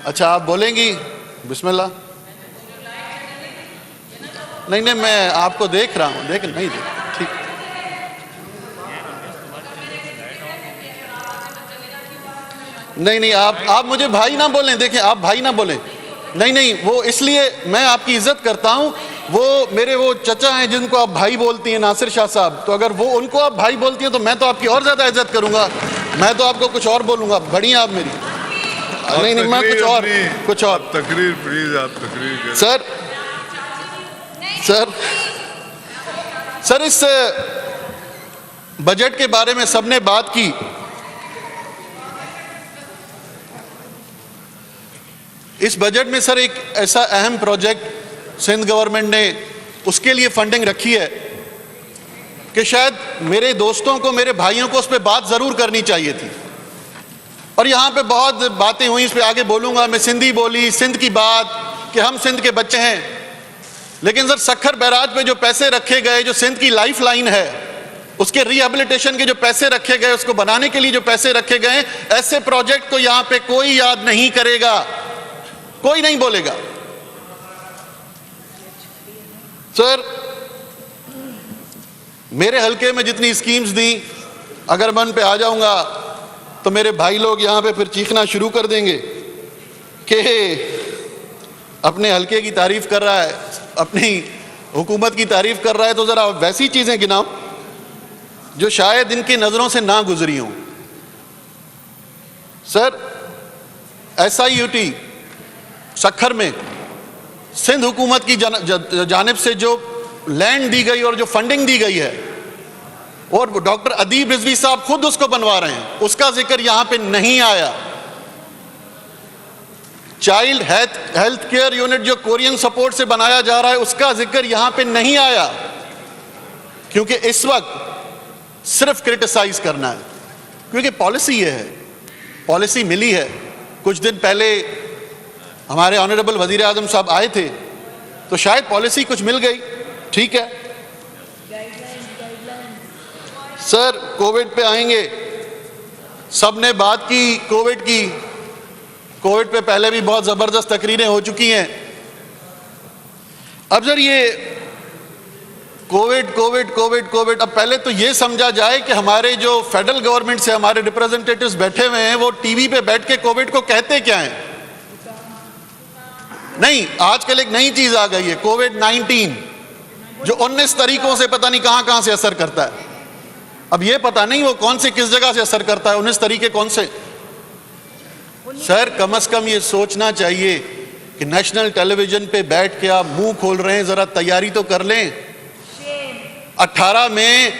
अच्छा आप बोलेंगी? बिस्मिल्लाह। नहीं, मैं आपको देख रहा हूँ, नहीं ठीक। नहीं, आप मुझे भाई ना बोलें, देखें आप भाई ना बोलें। नहीं, वो इसलिए मैं आपकी इज्जत करता हूं, वो मेरे वो चचा हैं जिनको आप भाई बोलती हैं, नासिर शाह साहब, तो अगर वो उनको आप भाई बोलती हैं तो मैं तो आपकी और ज्यादा इज्जत करूंगा, मैं तो आपको कुछ और बोलूंगा, बढ़िया आप मेरी। नहीं, मैं कुछ और तकरीर प्लीज, आप तकरीर करें। सर, इस बजट के बारे में सबने बात की। इस बजट में सर एक ऐसा अहम प्रोजेक्ट सिंध गवर्नमेंट ने उसके लिए फंडिंग रखी है कि शायद मेरे दोस्तों को, मेरे भाइयों को उस पर बात ज़रूर करनी चाहिए थी, और यहाँ पे बहुत बातें हुई, इस पर आगे बोलूँगा मैं। सिंधी बोली, सिंध की बात कि हम सिंध के बच्चे हैं, लेकिन सर सक्खर बैराज पे जो पैसे रखे गए, जो सिंध की लाइफ लाइन है, उसके रिहेबिलिटेशन के जो पैसे रखे गए, उसको बनाने के लिए जो पैसे रखे गए, ऐसे प्रोजेक्ट को यहाँ पे कोई याद नहीं करेगा, कोई नहीं बोलेगा। सर, मेरे हलके में जितनी स्कीम्स दी, अगर मैं उन पे आ जाऊंगा तो मेरे भाई लोग यहां पे फिर चीखना शुरू कर देंगे कि अपने हलके की तारीफ कर रहा है, अपनी हुकूमत की तारीफ कर रहा है, तो जरा वैसी चीजें गिनाओ जो शायद इनकी नजरों से ना गुजरी हों। सर, SIUT सक्खर में सिंध हुकूमत की जानिब से जो लैंड दी गई और जो फंडिंग दी गई है, और डॉक्टर अदीब रिजवी साहब खुद उसको बनवा रहे हैं, उसका जिक्र यहां पे नहीं आया। चाइल्ड हेल्थ केयर यूनिट जो कोरियन सपोर्ट से बनाया जा रहा है, उसका जिक्र यहां पे नहीं आया, क्योंकि इस वक्त सिर्फ क्रिटिसाइज करना है, क्योंकि पॉलिसी ये है, पॉलिसी मिली है। कुछ दिन पहले हमारे ऑनरेबल वजीर आजम साहब आए थे, तो शायद पॉलिसी कुछ मिल गई, ठीक है। सर, कोविड पे आएंगे, सबने बात की कोविड की, कोविड पे पहले भी बहुत ज़बरदस्त तकरीरें हो चुकी हैं। अब सर ये कोविड, अब पहले तो ये समझा जाए कि हमारे जो फेडरल गवर्नमेंट से हमारे रिप्रेजेंटेटिव्स बैठे हुए हैं, वो टीवी पे बैठ के कोविड को कहते क्या हैं। नहीं, आजकल एक नई चीज आ गई है, कोविड-19, जो 19 तरीकों से पता नहीं कहां से असर करता है। अब ये पता नहीं वो कौन से किस जगह से असर करता है, 19 तरीके कौन से। सर कम से कम ये सोचना चाहिए कि नेशनल टेलीविजन पे बैठ के आप मुंह खोल रहे हैं, जरा तैयारी तो कर लें। 18 में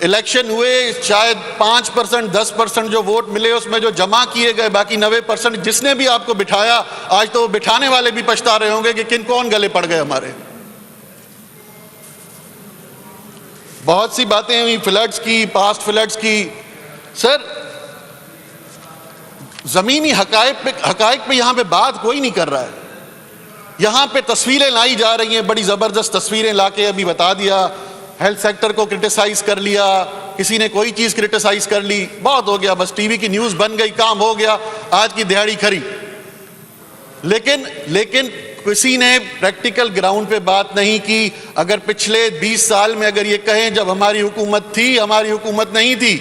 इलेक्शन हुए, शायद 5% 10% जो वोट मिले उसमें जो जमा किए गए, बाकी 90% जिसने भी आपको बिठाया, आज तो बिठाने वाले भी पछता रहे होंगे कि कौन गले पड़ गए हमारे। बहुत सी बातें हुई फ्लड्स की, पास्ट फ्लड्स की। सर जमीनी हकायक पे यहां पे बात कोई नहीं कर रहा है। यहां पे तस्वीरें लाई जा रही हैं, बड़ी जबरदस्त तस्वीरें लाके अभी बता दिया, हेल्थ सेक्टर को क्रिटिसाइज कर लिया, किसी ने कोई चीज क्रिटिसाइज कर ली, बहुत हो गया, बस टीवी की न्यूज बन गई, काम हो गया, आज की दिहाड़ी खरी। लेकिन किसी ने प्रैक्टिकल ग्राउंड पे बात नहीं की। अगर पिछले 20 साल में अगर ये कहें जब हमारी हुकूमत थी, हमारी हुकूमत नहीं थी,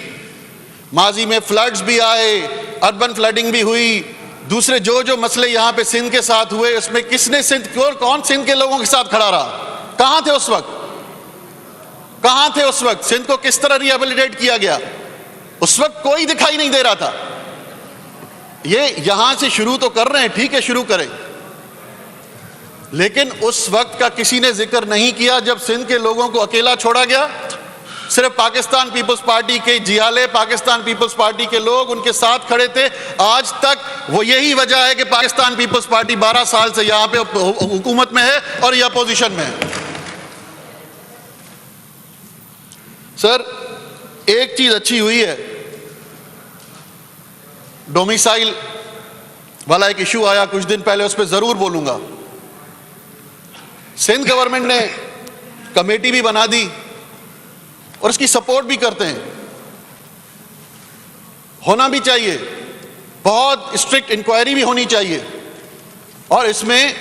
माजी में फ्लड्स भी आए, अर्बन फ्लडिंग भी हुई, दूसरे जो मसले यहां पे सिंध के साथ हुए, उसमें किसने कौन सिंध के लोगों के साथ खड़ा रहा? कहां थे उस वक्त? कहां थे उस वक्त? सिंध को किस तरह रिहेबिलिटेट किया गया? उस वक्त कोई दिखाई नहीं दे रहा था। ये यहां से शुरू तो कर रहे हैं, ठीक है शुरू करें, लेकिन उस वक्त का किसी ने जिक्र नहीं किया जब सिंध के लोगों को अकेला छोड़ा गया। सिर्फ पाकिस्तान पीपल्स पार्टी के जियाले, पाकिस्तान पीपल्स पार्टी के लोग उनके साथ खड़े थे। आज तक वो यही वजह है कि पाकिस्तान पीपल्स पार्टी 12 साल से यहां पे हुकूमत में है और ये अपोजिशन में है। सर एक चीज अच्छी हुई है, डोमिसाइल वाला एक इशू आया कुछ दिन पहले, उस पर जरूर बोलूंगा। सिंध गवर्नमेंट ने कमेटी भी बना दी और इसकी सपोर्ट भी करते हैं, होना भी चाहिए, बहुत स्ट्रिक्ट इंक्वायरी भी होनी चाहिए और इसमें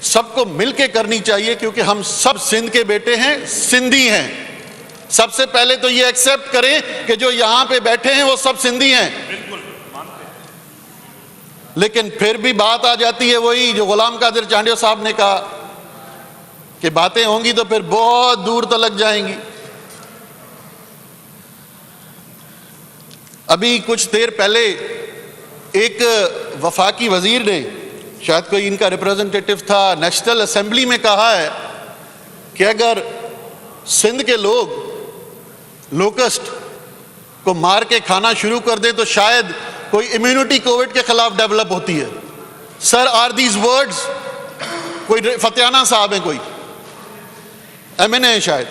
सबको मिलके करनी चाहिए, क्योंकि हम सब सिंध के बेटे हैं, सिंधी हैं। सबसे पहले तो ये एक्सेप्ट करें कि जो यहां पे बैठे हैं वो सब सिंधी हैं। लेकिन फिर भी बात आ जाती है वही जो गुलाम कादिर चांडियो साहब ने कहा कि बातें होंगी तो फिर बहुत दूर तो लग जाएंगी। अभी कुछ देर पहले एक वफाकी वजीर ने, शायद कोई इनका रिप्रेजेंटेटिव था, नेशनल असेंबली में कहा है कि अगर सिंध के लोग लोकस्ट को मार के खाना शुरू कर दें तो शायद कोई इम्यूनिटी कोविड के खिलाफ डेवलप होती है। सर आर दीज वर्ड्स, कोई फतियाना साहब हैं, कोई MNA है शायद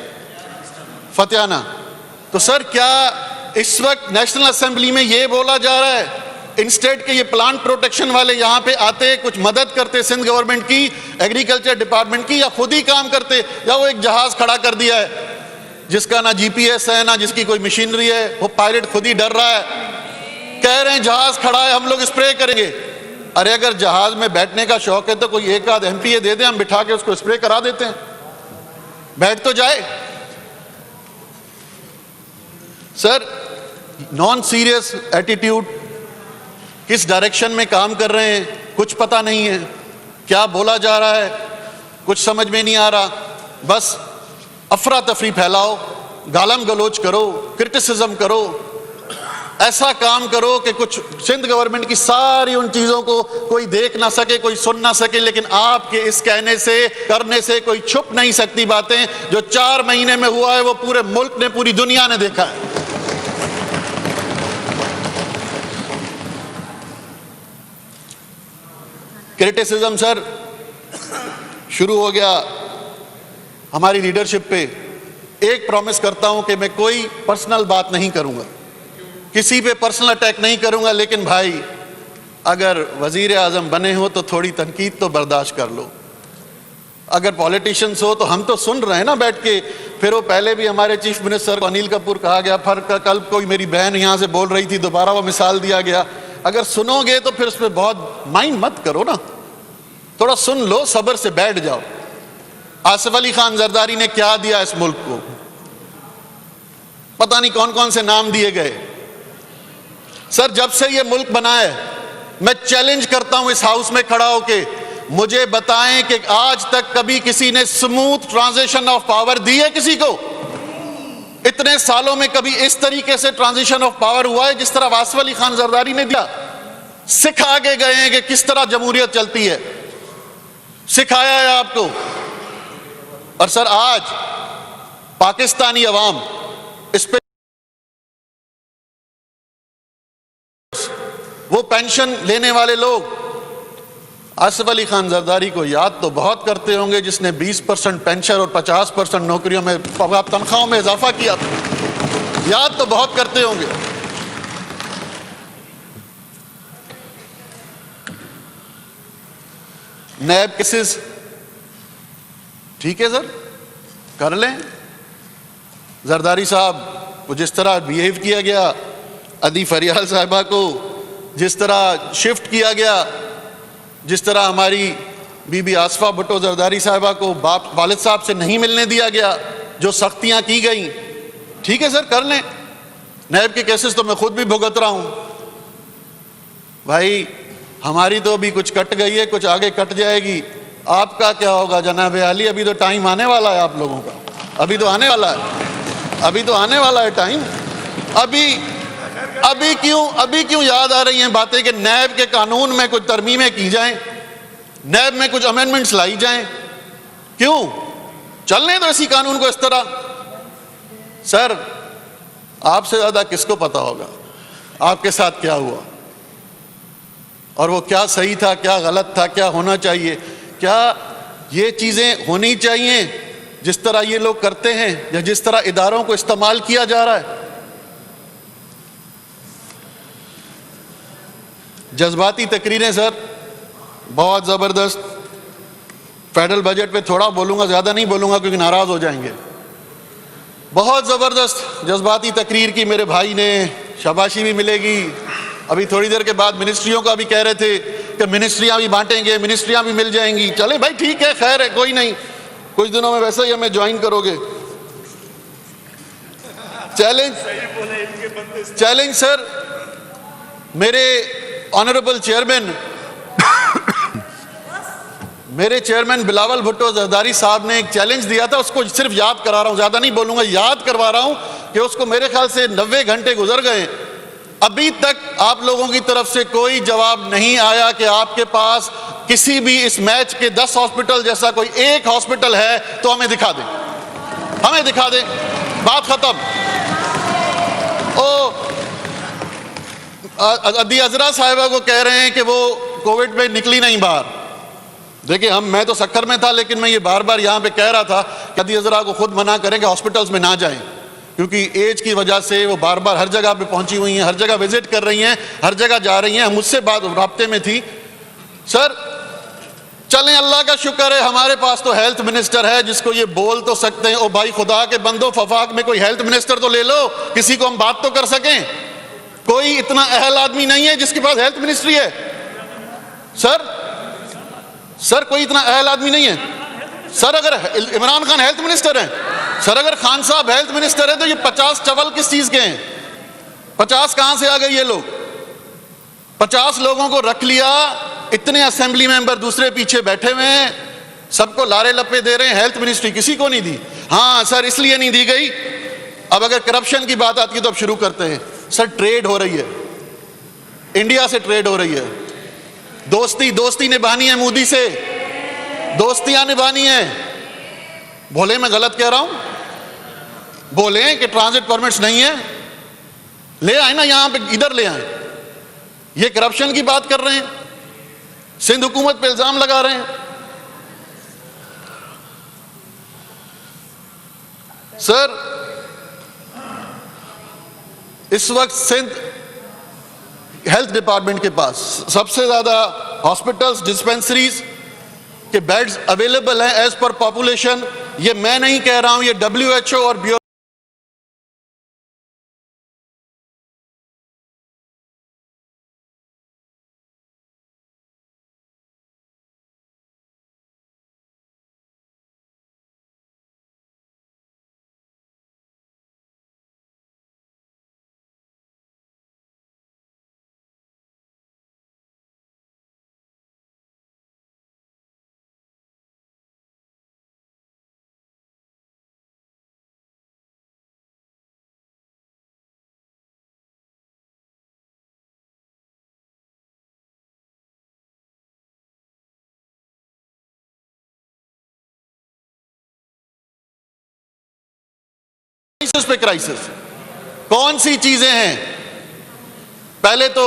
फतियाना, तो सर क्या इस वक्त नेशनल असेंबली में ये बोला जा रहा है इंस्टेड के ये प्लांट प्रोटेक्शन वाले यहां पे आते, कुछ मदद करते सिंध गवर्नमेंट की, एग्रीकल्चर डिपार्टमेंट की, या खुद ही काम करते, या वो एक जहाज खड़ा कर दिया है जिसका ना GPS है ना जिसकी कोई मशीनरी है, वो पायलट खुद ही डर रहा है, कह रहे हैं जहाज खड़ा है हम लोग स्प्रे करेंगे। अरे अगर जहाज में बैठने का शौक है तो कोई एक आध MPA दे दे, हम बिठा के उसको स्प्रे करा देते हैं, बैठ तो जाए। सर नॉन सीरियस एटीट्यूड, किस डायरेक्शन में काम कर रहे हैं कुछ पता नहीं है, क्या बोला जा रहा है कुछ समझ में नहीं आ रहा, बस अफरा तफरी फैलाओ, गालम गलोच करो, क्रिटिसिज्म करो, ऐसा काम करो कि कुछ सिंध गवर्नमेंट की सारी उन चीज़ों को कोई देख ना सके, कोई सुन ना सके, लेकिन आपके इस कहने से करने से कोई छुप नहीं सकती बातें। जो 4 महीने में हुआ है वो पूरे मुल्क ने, पूरी दुनिया ने देखा है। क्रिटिसिज्म सर शुरू हो गया हमारी लीडरशिप पे। एक प्रॉमिस करता हूं कि मैं कोई पर्सनल बात नहीं करूंगा, किसी पे पर्सनल अटैक नहीं करूंगा, लेकिन भाई अगर वजीर आजम बने हो तो थोड़ी तनकीद तो बर्दाश्त कर लो। अगर पॉलिटिशियंस हो तो हम तो सुन रहे हैं ना बैठ के, फिर वो पहले भी हमारे चीफ मिनिस्टर को अनिल कपूर कहा गया, फिर कल कोई मेरी बहन यहाँ से बोल रही थी, दोबारा वो मिसाल दिया गया। अगर सुनोगे तो फिर उस पर बहुत माइंड मत करो ना, थोड़ा सुन लो, सब्र से बैठ जाओ। आसिफ अली खान जरदारी ने क्या दिया इस मुल्क को, पता नहीं कौन कौन से नाम दिए गए। सर जब से ये मुल्क बना है, मैं चैलेंज करता हूं इस हाउस में खड़ा होके, मुझे बताएं कि आज तक कभी किसी ने स्मूथ ट्रांजिशन ऑफ पावर दी है किसी को? इतने सालों में कभी इस तरीके से ट्रांजिशन ऑफ पावर हुआ है जिस तरह वासिफ अली खान जरदारी ने दिया? सिखा के गए हैं कि किस तरह जमहूरियत चलती है, सिखाया है आपको। और सर आज पाकिस्तानी अवाम इस पे वो पेंशन लेने वाले लोग आसिफ अली खान जरदारी को याद तो बहुत करते होंगे जिसने 20% पेंशन और 50% नौकरियों में तनख्वाहों में इजाफा किया, याद तो बहुत करते होंगे। नैब केसेस ठीक है सर, कर लें। जरदारी साहब को जिस तरह बिहेव किया गया, अदी फरियाल साहिबा को जिस तरह शिफ्ट किया गया, जिस तरह हमारी बीबी आसफा भुट्टो जरदारी साहिबा को बाप वालिद साहब से नहीं मिलने दिया गया, जो सख्तियां की गई, ठीक है सर कर लें। नैब के केसेस तो मैं खुद भी भुगत रहा हूं भाई, हमारी तो अभी कुछ कट गई है, कुछ आगे कट जाएगी। आपका क्या होगा जनाब अली? अभी तो टाइम आने वाला है आप लोगों का, अभी तो आने वाला है, अभी तो आने वाला है टाइम। अभी क्यों याद आ रही हैं बातें कि नैब के कानून में कुछ तरमीमें की जाएं, नैब में कुछ अमेंडमेंट्स लाई जाएं? क्यों चलने दो इसी कानून को इस तरह। सर आपसे ज्यादा किसको पता होगा आपके साथ क्या हुआ और वो क्या सही था, क्या गलत था, क्या होना चाहिए, क्या ये चीजें होनी चाहिए जिस तरह ये लोग करते हैं या जिस तरह इदारों को इस्तेमाल किया जा रहा है। जज्बाती तकरीरें सर बहुत ज़बरदस्त। फेडरल बजट पे थोड़ा बोलूँगा, ज़्यादा नहीं बोलूँगा क्योंकि नाराज़ हो जाएंगे। बहुत ज़बरदस्त जज्बाती तकरीर की मेरे भाई ने, शाबाशी भी मिलेगी। अभी थोड़ी देर के बाद मिनिस्ट्रियों का भी कह रहे थे कि मिनिस्ट्रियाँ भी बांटेंगे, मिनिस्ट्रियाँ भी मिल जाएंगी। चले भाई ठीक है, खैर है, कोई नहीं, कुछ दिनों में वैसे ही हमें ज्वाइन करोगे। चैलेंज सर, मेरे ऑनरेबल चेयरमैन मेरे चेयरमैन बिलावल भुट्टो जरदारी साहब ने एक चैलेंज दिया था, उसको सिर्फ याद करा रहा हूं, ज्यादा नहीं बोलूंगा, याद करवा रहा हूं कि उसको मेरे ख्याल से 90 घंटे गुजर गए, अभी तक आप लोगों की तरफ से कोई जवाब नहीं आया कि आपके पास किसी भी इस मैच के 10 हॉस्पिटल जैसा कोई एक हॉस्पिटल है तो हमें दिखा दें, हमें दिखा दें, बात खत्म। अदी अजरा साहिबा को कह रहे हैं कि वो कोविड में निकली नहीं बाहर। देखिए मैं तो सक्कर में था, लेकिन मैं ये बार बार यहाँ पे कह रहा था कि अदी अजरा को खुद मना करें कि हॉस्पिटल्स में ना जाएं, क्योंकि एज की वजह से वो बार बार हर जगह पे पहुंची हुई हैं, हर जगह विजिट कर रही हैं, हर जगह जा रही हैं, मुझसे बात राब्ते में थी। सर चलें, अल्लाह का शुक्र है हमारे पास तो हेल्थ मिनिस्टर है जिसको ये बोल तो सकते हैं, ओ भाई खुदा के बंदो, फफाक में कोई हेल्थ मिनिस्टर तो ले लो, किसी को हम बात तो कर सकें। कोई इतना अहल आदमी नहीं है जिसके पास हेल्थ मिनिस्ट्री है। सर कोई इतना अहल आदमी नहीं है। सर अगर इमरान खान हेल्थ मिनिस्टर हैं, सर अगर खान साहब हेल्थ मिनिस्टर है तो ये 50 चवल किस चीज के हैं? 50 कहां से आ गए ये लोग? 50 लोगों को रख लिया, इतने असेंबली मेंबर दूसरे पीछे बैठे हुए हैं, सबको लारे लपे दे रहे हैं, हेल्थ मिनिस्ट्री किसी को नहीं दी। हाँ सर इसलिए नहीं दी गई, अब अगर करप्शन की बात आती है तो अब शुरू करते हैं। सर ट्रेड हो रही है, इंडिया से ट्रेड हो रही है, दोस्ती निभानी है, मोदी से दोस्तियां निभानी है। बोले मैं गलत कह रहा हूं? बोले कि ट्रांजिट परमिट्स नहीं है, ले आए ना यहां पे, इधर ले आए। ये करप्शन की बात कर रहे हैं, सिंध हुकूमत पे इल्जाम लगा रहे हैं। सर इस वक्त सिंध हेल्थ डिपार्टमेंट के पास सबसे ज्यादा हॉस्पिटल्स, डिस्पेंसरीज के बेड्स अवेलेबल हैं एज पर पॉपुलेशन। ये मैं नहीं कह रहा हूं, ये WHO और ब्यूरो क्राइसिस पे क्राइसिस। कौन सी चीजें हैं? पहले तो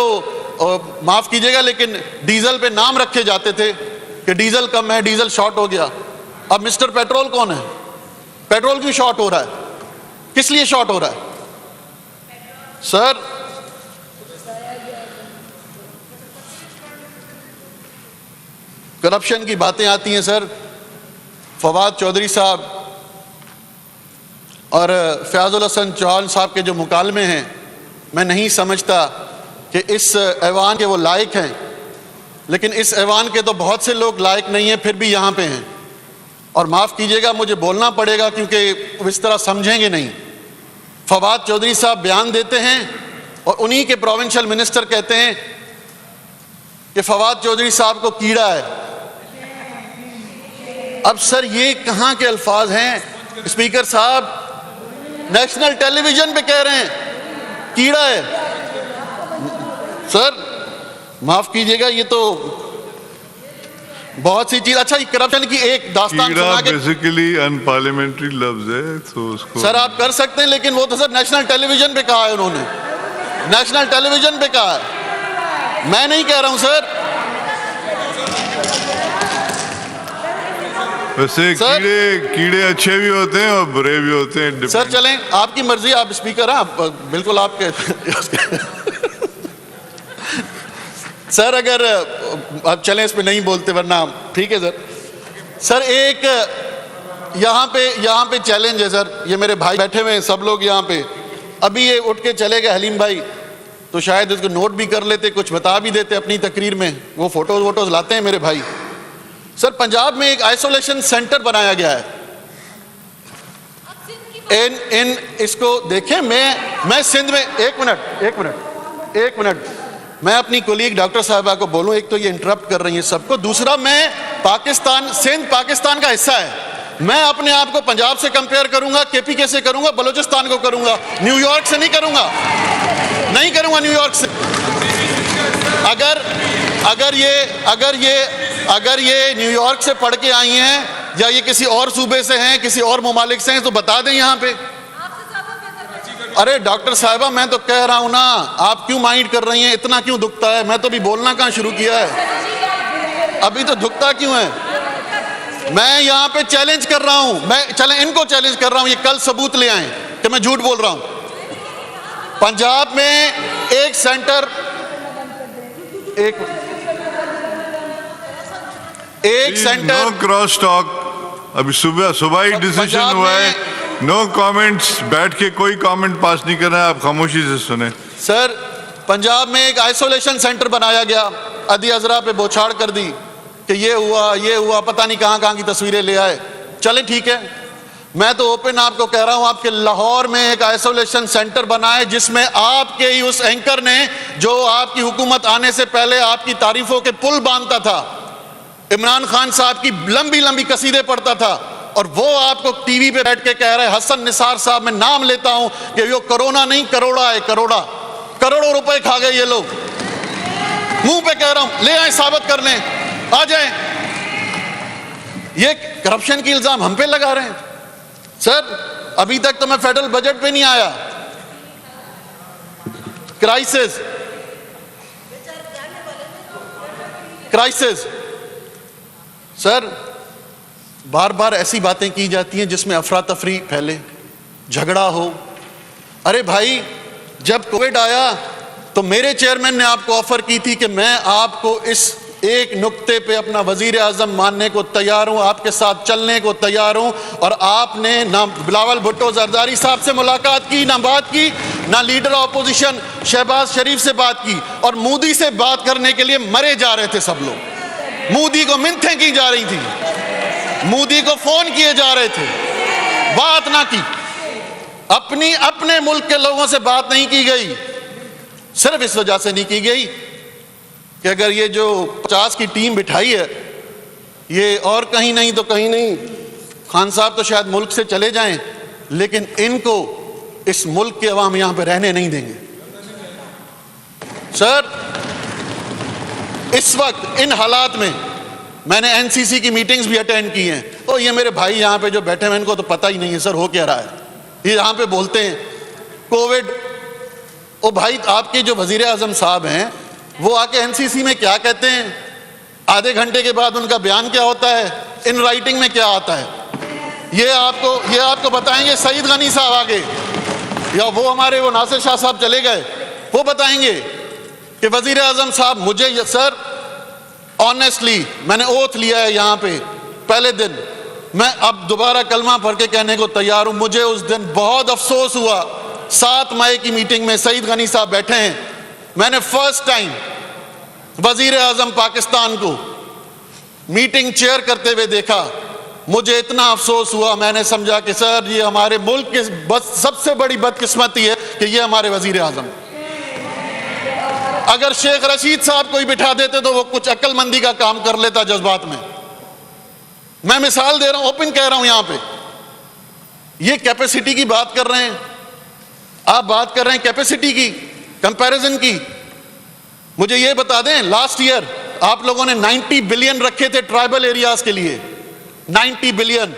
माफ कीजिएगा लेकिन डीजल पे नाम रखे जाते थे कि डीजल कम है, डीजल शॉर्ट हो गया। अब मिस्टर पेट्रोल कौन है? पेट्रोल क्यों शॉर्ट हो रहा है? किस लिए शॉर्ट हो रहा है? सर करप्शन की बातें आती हैं सर। फवाद चौधरी साहब और फयाजुल हसन चौहान साहब के जो मुकालमे हैं, मैं नहीं समझता कि इस ऐवान के वो लायक हैं, लेकिन इस ऐवान के तो बहुत से लोग लायक नहीं हैं, फिर भी यहाँ पे हैं। और माफ़ कीजिएगा मुझे बोलना पड़ेगा क्योंकि वो इस तरह समझेंगे नहीं। फवाद चौधरी साहब बयान देते हैं और उन्हीं के प्रोविंशियल मिनिस्टर कहते हैं कि फवाद चौधरी साहब को कीड़ा है। अब सर ये कहाँ के अल्फाज हैं? स्पीकर साहब नेशनल टेलीविजन पे कह रहे हैं कीड़ा है। सर माफ कीजिएगा, ये तो बहुत सी चीज। अच्छा, करप्शन की एक दास्तान सुना के, बेसिकली अनपार्लियामेंट्री लफ्ज है तो उसको सर आप कर सकते हैं, लेकिन वो तो सर नेशनल टेलीविजन पे कहा है उन्होंने, नेशनल टेलीविजन पे कहा है, मैं नहीं कह रहा हूं सर। वैसे कीड़े अच्छे भी होते हैं और बुरे भी होते हैं। सर चलें, आपकी मर्जी, आप स्पीकर हैं, आप बिल्कुल आपके सर अगर आप चलें इस पे नहीं बोलते वरना ठीक है सर। सर एक यहाँ पे चैलेंज है सर। ये मेरे भाई बैठे हुए हैं सब लोग यहाँ पे, अभी ये उठ के चले गए हलीम भाई, तो शायद इसको नोट भी कर लेते, कुछ बता भी देते अपनी तकरीर में। वो फोटोज लाते हैं मेरे भाई। सर पंजाब में एक आइसोलेशन सेंटर बनाया गया है। इन इसको देखें, मैं सिंध में एक मिनट मैं अपनी कोलीग डॉक्टर साहिबा को बोलूं, एक तो ये इंटरप्ट कर रही है सबको, दूसरा मैं पाकिस्तान, सिंध पाकिस्तान का हिस्सा है। मैं अपने आप को पंजाब से कंपेयर करूंगा, केपीके से करूंगा, बलूचिस्तान को करूंगा, न्यूयॉर्क से नहीं करूंगा न्यूयॉर्क से। अगर ये न्यूयॉर्क से पढ़ के आई हैं या ये किसी और सूबे से हैं, किसी और ममालिक से हैं, तो बता दें यहाँ पे। अरे डॉक्टर साहिबा मैं तो कह रहा हूं ना, आप क्यों माइंड कर रही हैं? इतना क्यों दुखता है? मैं तो अभी बोलना कहाँ शुरू किया है, अभी तो दुखता क्यों है? मैं यहाँ पे चैलेंज कर रहा हूं, इनको चैलेंज कर रहा हूं, ये कल सबूत ले आए कि मैं झूठ बोल रहा हूं। पंजाब में एक सेंटर, एक सेंटर, नो क्रॉस टॉक। अभी सुबह ही डिसीजन हुआ है, नो कमेंट्स। बैठ के कोई कमेंट पास नहीं करना है, आप खामोशी से सुने। सर पंजाब में एक आइसोलेशन सेंटर बनाया गया, अदी अजरा पे बौछार कर दी कि ये हुआ, पता नहीं कहां की तस्वीरें ले आए। चले ठीक है, मैं तो ओपन आपको कह रहा हूं, आपके लाहौर में एक आइसोलेशन सेंटर बना है जिसमें आपके ही उस एंकर ने, जो आपकी हुकूमत आने से पहले आपकी तारीफों के पुल बांधता था, इमरान खान साहब की लंबी लंबी कसीदे पढ़ता था, और वो आपको टीवी पे बैठ के कह रहे हैं, हसन निसार साहब मैं नाम लेता हूं कि वो कोरोना नहीं करोड़ा है, करोड़ों रुपए खा गए ये लोग। मुंह पे कह रहा हूं, ले आए, साबित कर लें, आ जाए। ये करप्शन की इल्जाम हम पे लगा रहे हैं। सर अभी तक तो मैं फेडरल बजट पे नहीं आया। क्राइसिस सर, बार बार ऐसी बातें की जाती हैं जिसमें अफरा तफरी फैले, झगड़ा हो। अरे भाई, जब कोविड आया तो मेरे चेयरमैन ने आपको ऑफर की थी कि मैं आपको इस एक नुक्ते पे अपना वजीर आजम मानने को तैयार हूं, आपके साथ चलने को तैयार हूं, और आपने ना बिलावल भुट्टो जरदारी साहब से मुलाकात की, ना बात की, ना लीडर ऑपोजिशन शहबाज शरीफ से बात की, और मोदी से बात करने के लिए मरे जा रहे थे सब लोग। मोदी को मिन्थें की जा रही थी, मोदी को फोन किए जा रहे थे, बात ना की। अपने मुल्क के लोगों से बात नहीं की गई, सिर्फ इस वजह से नहीं की गई कि अगर ये जो 50 की टीम बिठाई है, ये और कहीं नहीं तो कहीं नहीं, खान साहब तो शायद मुल्क से चले जाएं, लेकिन इनको इस मुल्क के अवाम यहां पे रहने नहीं देंगे। सर इस वक्त इन हालात में मैंने एनसीसी की मीटिंग्स भी अटेंड की हैं, और ये मेरे भाई यहाँ पे जो बैठे हैं इनको तो पता ही नहीं है सर हो क्या रहा है। ये यहाँ पे बोलते हैं कोविड। ओ भाई, आपके जो वजीर आजम साहब हैं वो आके एनसीसी में क्या कहते हैं, आधे घंटे के बाद उनका बयान क्या होता है, इन राइटिंग में क्या आता है, ये आपको बताएंगे सईद गनी साहब आगे, या वो हमारे वो नासिर शाह साहब चले गए, वो बताएंगे कि वजीर आजम साहब मुझे सर ऑनेस्टली मैंने ओथ लिया है यहाँ पे पहले दिन, मैं अब दोबारा कलमा पढ़ के कहने को तैयार हूँ, मुझे उस दिन बहुत अफसोस हुआ। 7 मई की मीटिंग में सईद गनी साहब बैठे हैं, मैंने फर्स्ट टाइम वजीर आजम पाकिस्तान को मीटिंग चेयर करते हुए देखा, मुझे इतना अफसोस हुआ, मैंने समझा कि सर ये हमारे मुल्क की बस सबसे बड़ी बदकिस्मती है कि ये हमारे वजीर आजम। अगर शेख रशीद साहब को ही बिठा देते तो वो कुछ अक्लमंदी का काम कर लेता जज्बात में। मैं मिसाल दे रहा हूं, ओपन कह रहा हूं, यहां पे ये कैपेसिटी की बात कर रहे हैं, आप बात कर रहे हैं कैपेसिटी की, कंपैरिजन की। मुझे ये बता दें, लास्ट ईयर आप लोगों ने 90 बिलियन रखे थे ट्राइबल एरियाज के लिए, 90 बिलियन।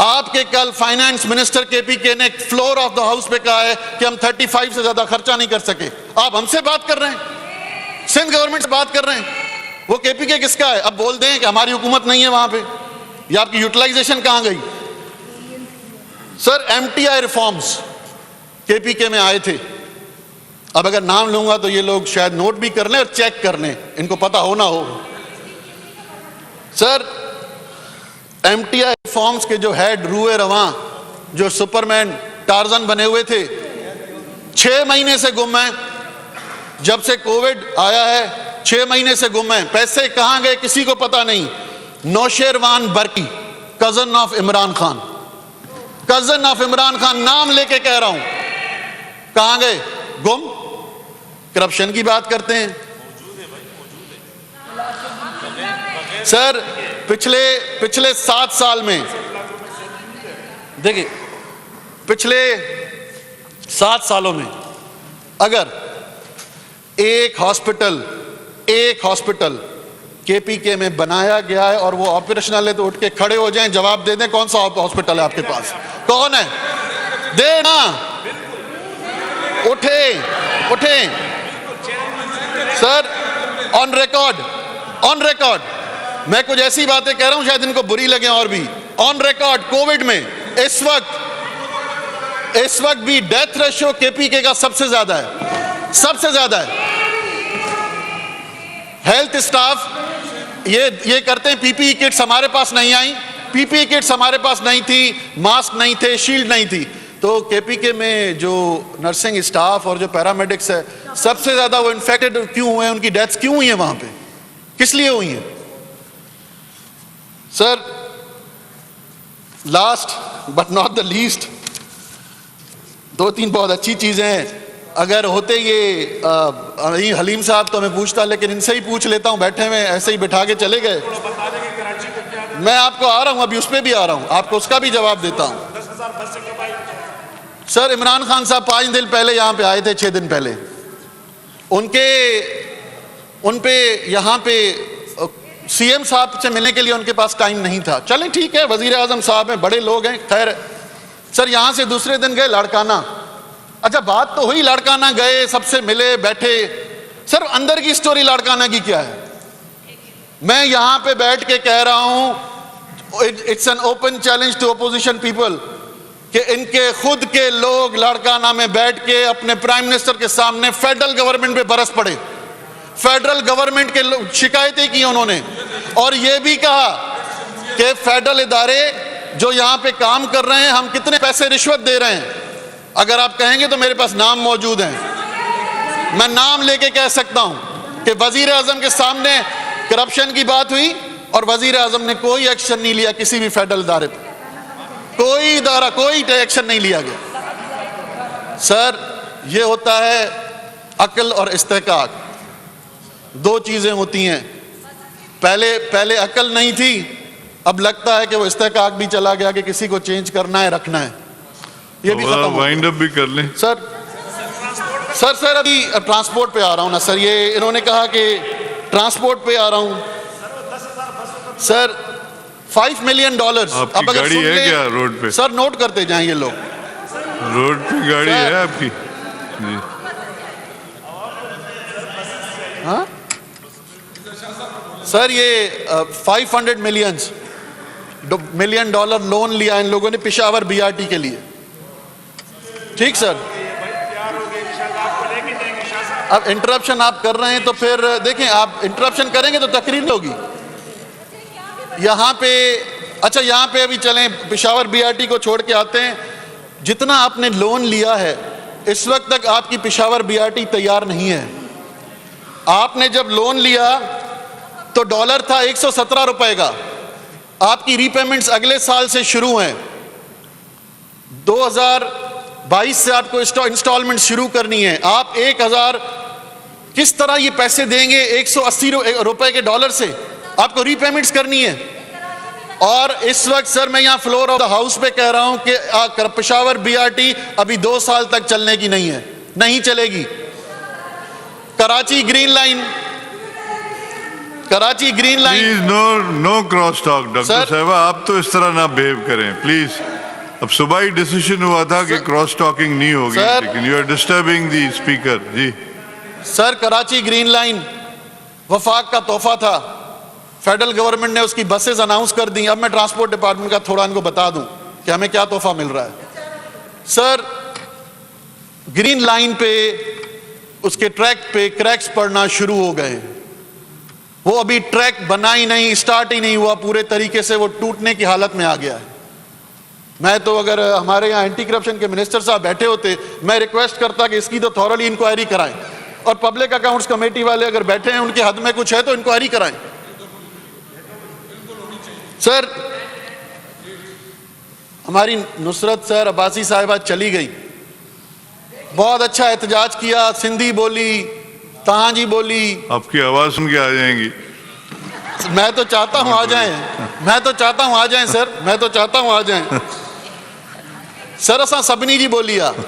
आपके कल फाइनेंस मिनिस्टर केपीके ने फ्लोर ऑफ द हाउस पे कहा है कि हम 35 से ज्यादा खर्चा नहीं कर सके। आप हमसे बात कर रहे हैं, सिंध गवर्नमेंट से बात कर रहे हैं, वो केपीके किसका है? अब बोल दें कि हमारी हुकूमत नहीं है वहां पे, या आपकी यूटिलाइजेशन कहां गई? सर एमटीआई रिफॉर्म्स केपीके में आए थे, अब अगर नाम लूंगा तो ये लोग शायद नोट भी कर लें और चेक कर लें, इनको पता हो ना हो। सर एमटीआई रिफॉर्म्स के जो हेड रूए रवां, जो सुपरमैन टार्जन बने हुए थे, 6 महीने से गुम हैं, जब से कोविड आया है 6 महीने से गुम हैं, पैसे कहां गए किसी को पता नहीं। Nausherwan Barki, cousin of Imran Khan, cousin of Imran Khan, नाम लेके कह रहा हूं, कहां गए? गुम। करप्शन की बात करते हैं सर, पिछले 7 साल में देखिए, पिछले 7 सालों में अगर एक हॉस्पिटल केपीके में बनाया गया है और वो ऑपरेशनल है तो उठ के खड़े हो जाएं, जवाब दे दें कौन सा हॉस्पिटल है आपके पास, कौन है? देना, उठे सर, ऑन रिकॉर्ड मैं कुछ ऐसी बातें कह रहा हूं शायद इनको बुरी लगे, और भी ऑन रिकॉर्ड कोविड में इस वक्त भी डेथ रेशियो केपीके का सबसे ज्यादा है। हेल्थ स्टाफ ये करते हैं, पीपीई किट्स हमारे पास नहीं आई, पीपीई किट्स हमारे पास नहीं थी, मास्क नहीं थे, शील्ड नहीं थी, तो केपीके में जो नर्सिंग स्टाफ और जो पैरामेडिक्स है सबसे ज्यादा वो इन्फेक्टेड क्यों हुए, उनकी डेथ्स क्यों हुई है वहां पे, किस लिए हुई है? Sir last but not the least, 2-3 बहुत अच्छी चीजें हैं, अगर होते ये हलीम साहब तो मैं पूछता, लेकिन इनसे ही पूछ लेता हूं, बैठे हुए ऐसे ही बिठा के चले गए। मैं आपको आ रहा हूं, अभी उस पर भी आ रहा हूं, आपको उसका भी जवाब देता हूं। सर इमरान खान साहब 5 दिन पहले यहां पे आए थे, 6 दिन पहले, उन पे यहां पे सीएम साहब से मिलने के लिए उनके पास टाइम नहीं था। चलें ठीक है, वजीर आजम साहब हैं, बड़े लोग हैं, खैर। सर यहां से दूसरे दिन गए लाड़काना, अच्छा बात तो हुई, लाड़काना गए, सबसे मिले, बैठे, सर अंदर की स्टोरी लाड़काना की क्या है? मैं यहां पे बैठ के कह रहा हूं, it's an open challenge to opposition people कि इनके खुद के लोग लाड़काना में बैठ के अपने प्राइम मिनिस्टर के सामने फेडरल गवर्नमेंट पे बरस पड़े, फेडरल गवर्नमेंट के शिकायतें की उन्होंने, और ये भी कहा कि फेडरल इदारे जो यहां पे काम कर रहे हैं, हम कितने पैसे रिश्वत दे रहे हैं। अगर आप कहेंगे तो मेरे पास नाम मौजूद हैं, मैं नाम लेके कह सकता हूं कि वजीर आजम के सामने करप्शन की बात हुई और वजीर आजम ने कोई एक्शन नहीं लिया किसी भी फेडरल इदारे पर, कोई इदारा, कोई एक्शन नहीं लिया गया। सर ये होता है अक्ल और इस्तेकाक, 2 चीजें होती हैं, पहले अक्ल नहीं थी, अब लगता है कि वो इस्तेकाक भी चला गया कि किसी को चेंज करना है, रखना है, ये भी खत्म हो। वाइंड अप भी कर लें सर अभी ट्रांसपोर्ट पे आ रहा हूं ना सर, ये इन्होंने कहा कि ट्रांसपोर्ट पे आ रहा हूं सर, $5 मिलियन। आपकी गाड़ी है क्या रोड पे? सर नोट करते जाएं ये लोग, रोड पे गाड़ी है आपकी जी। हाँ सर, ये $500 मिलियन लोन लिया इन लोगों ने पेशावर बीआरटी के लिए। ठीक सर, अब इंटरप्शन आप कर रहे हैं तो फिर देखें, आप इंटरप्शन करेंगे तो तकरीर होगी यहाँ पे। अच्छा, यहाँ पे अभी चलें, पेशावर बीआरटी को छोड़ के आते हैं। जितना आपने लोन लिया है इस वक्त तक आपकी पेशावर बीआरटी तैयार नहीं है। आपने जब लोन लिया तो डॉलर था 117 रुपए का। आपकी रीपेमेंट्स अगले साल से शुरू हैं। 2022 से आपको इंस्टॉलमेंट शुरू करनी है। आप 1000 किस तरह ये पैसे देंगे? 180 रुपए के डॉलर से आपको रीपेमेंट्स करनी है। और इस वक्त सर मैं यहाँ फ्लोर ऑफ द हाउस पे कह रहा हूं कि पेशावर बीआरटी अभी 2 साल तक चलने की नहीं है, नहीं चलेगी। Karachi green line please no cross talk. Doctor साहब, आप तो इस तरह ना बिहेव करें प्लीज। अब सुबह ही डिसीजन हुआ था कि क्रॉस टॉकिंग नहीं होगी, लेकिन you are disturbing the speaker ji. Sir, Karachi green line वफाक का तोहफा था। फेडरल गवर्नमेंट ने उसकी बसेस अनाउंस कर दी। अब मैं ट्रांसपोर्ट डिपार्टमेंट का थोड़ा इनको बता दूं कि हमें क्या तोहफा मिल रहा है। सर, ग्रीन लाइन पे उसके ट्रैक पे क्रैक्स पड़ना शुरू हो गए। वो अभी ट्रैक बना ही नहीं, स्टार्ट ही नहीं हुआ पूरे तरीके से, वो टूटने की हालत में आ गया है। मैं तो अगर हमारे यहाँ एंटी करप्शन के मिनिस्टर साहब बैठे होते, मैं रिक्वेस्ट करता कि इसकी तो थॉरली इंक्वायरी कराएं, और पब्लिक अकाउंट्स कमेटी वाले अगर बैठे हैं, उनके हद में कुछ है तो इंक्वायरी कराएं। सर, हमारी नुसरत सर अब्बासी साहिबा चली गई, बहुत अच्छा एहतजाज किया, सिंधी बोली, तां जी बोली। आपकी आवाज सुन के आ जाएंगी। मैं तो चाहता हूं आ जाएं, मैं तो चाहता हूं आ जाएं सर, मैं तो चाहता हूं आ जाएं। सर, असां सभिनी जी बोली आहे,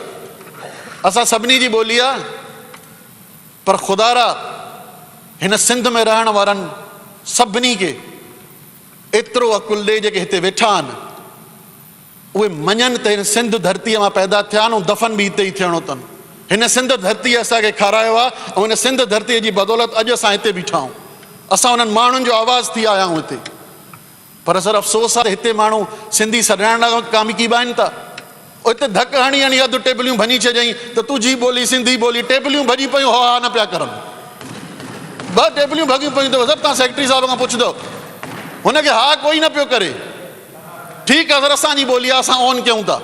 असां सभिनी जी बोली आहे, पर खुदारा हिन सिंध में रहण वारनि सभिनी खे एतिरो अकुल ॾे, जेके हिते वेठा आहिनि उहे मञनि त हिन सिंध धरतीअ मां पैदा थिया आहिनि, दफ़न बि हिते ई थियणो अथनि। हिन सिंध धरती असांखे खारायो आहे, ऐं हिन सिंध धरतीअ जी बदौलत अॼु असां हिते बीठा आहियूं। असां उन्हनि माण्हुनि जो आवाज़ थी आया आहियूं हिते। पर सर, अफ़सोस आहे हिते माण्हू सिंधी सॾाइण लाइ कामिकी बि आहिनि था। हिते धक हणी हणी अधु टेबलियूं भञी छॾियईं त तुंहिंजी ॿोली सिंधी ॿोली। टेबलियूं भॼी पियूं, हा न पिया करनि। 2 टेबलियूं भॻियूं पियूं अथव। सर, तव्हां सेक्रेटरी साहिब खां पुछंदो, हुनखे हा कोई न पियो करे। ठीकु आहे सर, असांजी ॿोली आहे, असां ऑन कयूं था,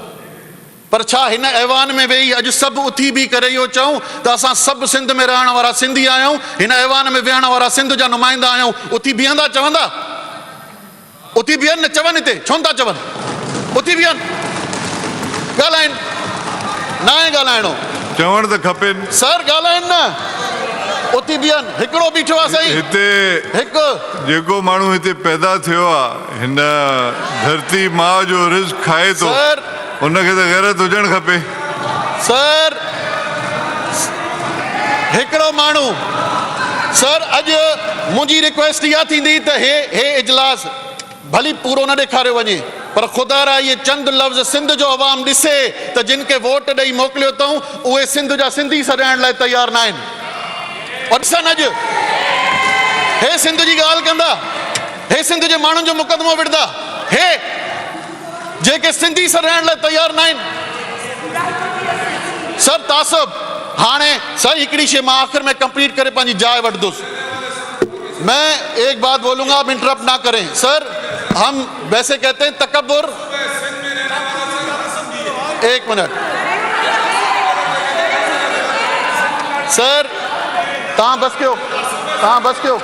पर छा हिन ऐवान में वेही अॼु सभु उथी बि करे इहो चऊं त असां सभु सिंध में रहण वारा सिंधी आहियूं, हिन ऐवान में वेहण वारा सिंध जा नुमाइंदा आहियूं? उथी बीहंदा? चवंदा? उथी बीहनि न, चवनि हिते, छो था चवनि? उथी बीहनि, ॻाल्हाइनि, न आहे ॻाल्हाइणो? चवण त खपे सर, ॻाल्हाइनि न, उथी बीहनि। हिकिड़ो बीठो आहे सही हिते, हिकु जेको माण्हू हिते पैदा थियो आहे, हिन धरती माउ जो रिज़्क़ खाए थो, उनखे त गैरत हुजणु खपे। सर, हिकिड़ो माण्हू, सर अॼु मुंहिंजी रिक्वेस्ट इहा थींदी त हे इजलास भली पूरो न ॾेखारियो वञे, पर ख़ुदा इहे चंद लफ़्ज़ सिंध जो अवाम ॾिसे त जिन खे वोट ॾेई मोकिलियो अथऊं उहे सिंध जा सिंधी सॾाइण लाइ तयारु न आहिनि। और ॾिसनि अॼु हे सिंध जी ॻाल्हि कंदा, हे सिंध जे माण्हुनि जो मुक़दमो विढ़ंदा, हे जेके सिंधी सॾाइण लाइ तयारु न आहिनि। सर, तासब हाणे सही हिकिड़ी शइ मां आख़िर में कंप्लीट करे पंहिंजी जाइ वठंदुसि। मैं एक बात बोलूंगा, आप इंटरप्ट ना करें। सर, हम वैसे कहते हैं तकब्बुर। एक मिनट सर, तहां बस क्यों, तहां बस क्यों?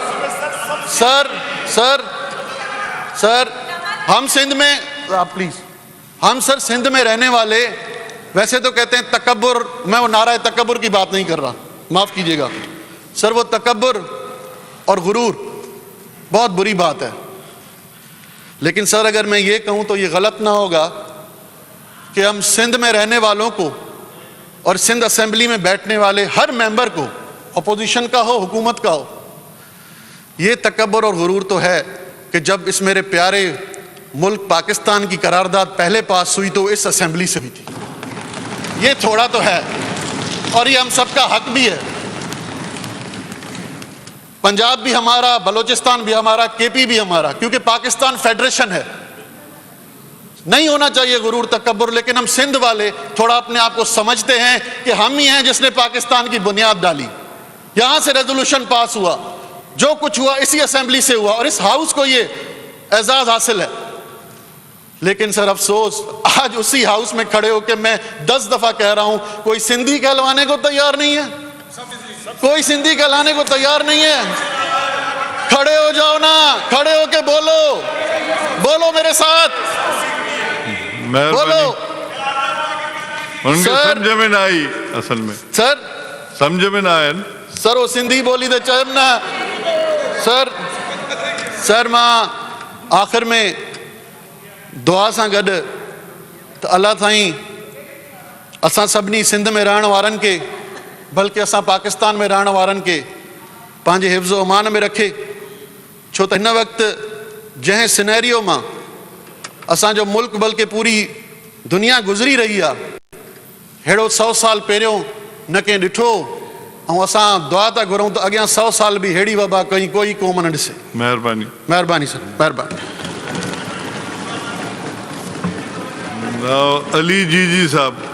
सर सर सर, हम सिंध में, प्लीज, हम सर सिंध में रहने वाले वैसे तो कहते हैं तकब्बुर। मैं वो नारा तकब्बुर की बात नहीं कर रहा, माफ कीजिएगा सर। वो तकब्बुर और गुरूर बहुत बुरी बात है, लेकिन सर अगर मैं ये कहूं तो ये गलत ना होगा कि हम सिंध में रहने वालों को और सिंध असेंबली में बैठने वाले हर मेंबर को, अपोजिशन का हो हुकूमत का हो, ये तकब्बुर और गुरूर तो है कि जब इस मेरे प्यारे मुल्क पाकिस्तान की करारदाद पहले पास हुई तो इस असेंबली से भी थी। ये थोड़ा तो है, और ये हम सबका हक भी है। पंजाब भी हमारा, बलूचिस्तान भी हमारा, केपी भी हमारा, क्योंकि पाकिस्तान फेडरेशन है। नहीं होना चाहिए गुरूर तकब्बुर, लेकिन हम सिंध वाले थोड़ा अपने आप को समझते हैं कि हम ही हैं जिसने पाकिस्तान की बुनियाद डाली। यहां से रेजोल्यूशन पास हुआ, जो कुछ हुआ इसी असेंबली से हुआ, और इस हाउस को ये एजाज हासिल है। लेकिन सर अफसोस, आज उसी हाउस में खड़े होकर मैं 10 दफा कह रहा हूं, कोई सिंधी कहलवाने को तैयार नहीं है, कोई सिंधी कहलाने को तैयार नहीं है। खड़े हो जाओ ना, खड़े होके बोलो, बोलो मेरे साथ, बोलो। उनके सर, समझ में ना आई, असल में सर समझ में ना आया सर, वो सिंधी बोली तो चल ना सर मां आखिर में दुआ सां गॾु त अल्लाह ताईं असां सभिनी सिंध में रहण वारनि के, बल्कि असां पाकिस्तान में रहण वारनि के पंहिंजे हिफ्ज़ो अमान में रखे। छो त हिन वक़्तु जंहिं सिनेरियो मां असांजो मुल्क बल्कि पूरी दुनिया गुज़री रही आहे, अहिड़ो 100 साल पहिरियों न कंहिं ॾिठो, ऐं असां दुआ था घुरूं त अॻियां 100 साल बि अहिड़ी वबा कहीं कोई क़ौम न ॾिसे। महिरबानी। महिरबानी सर, महिरबानी। अली जी साहब।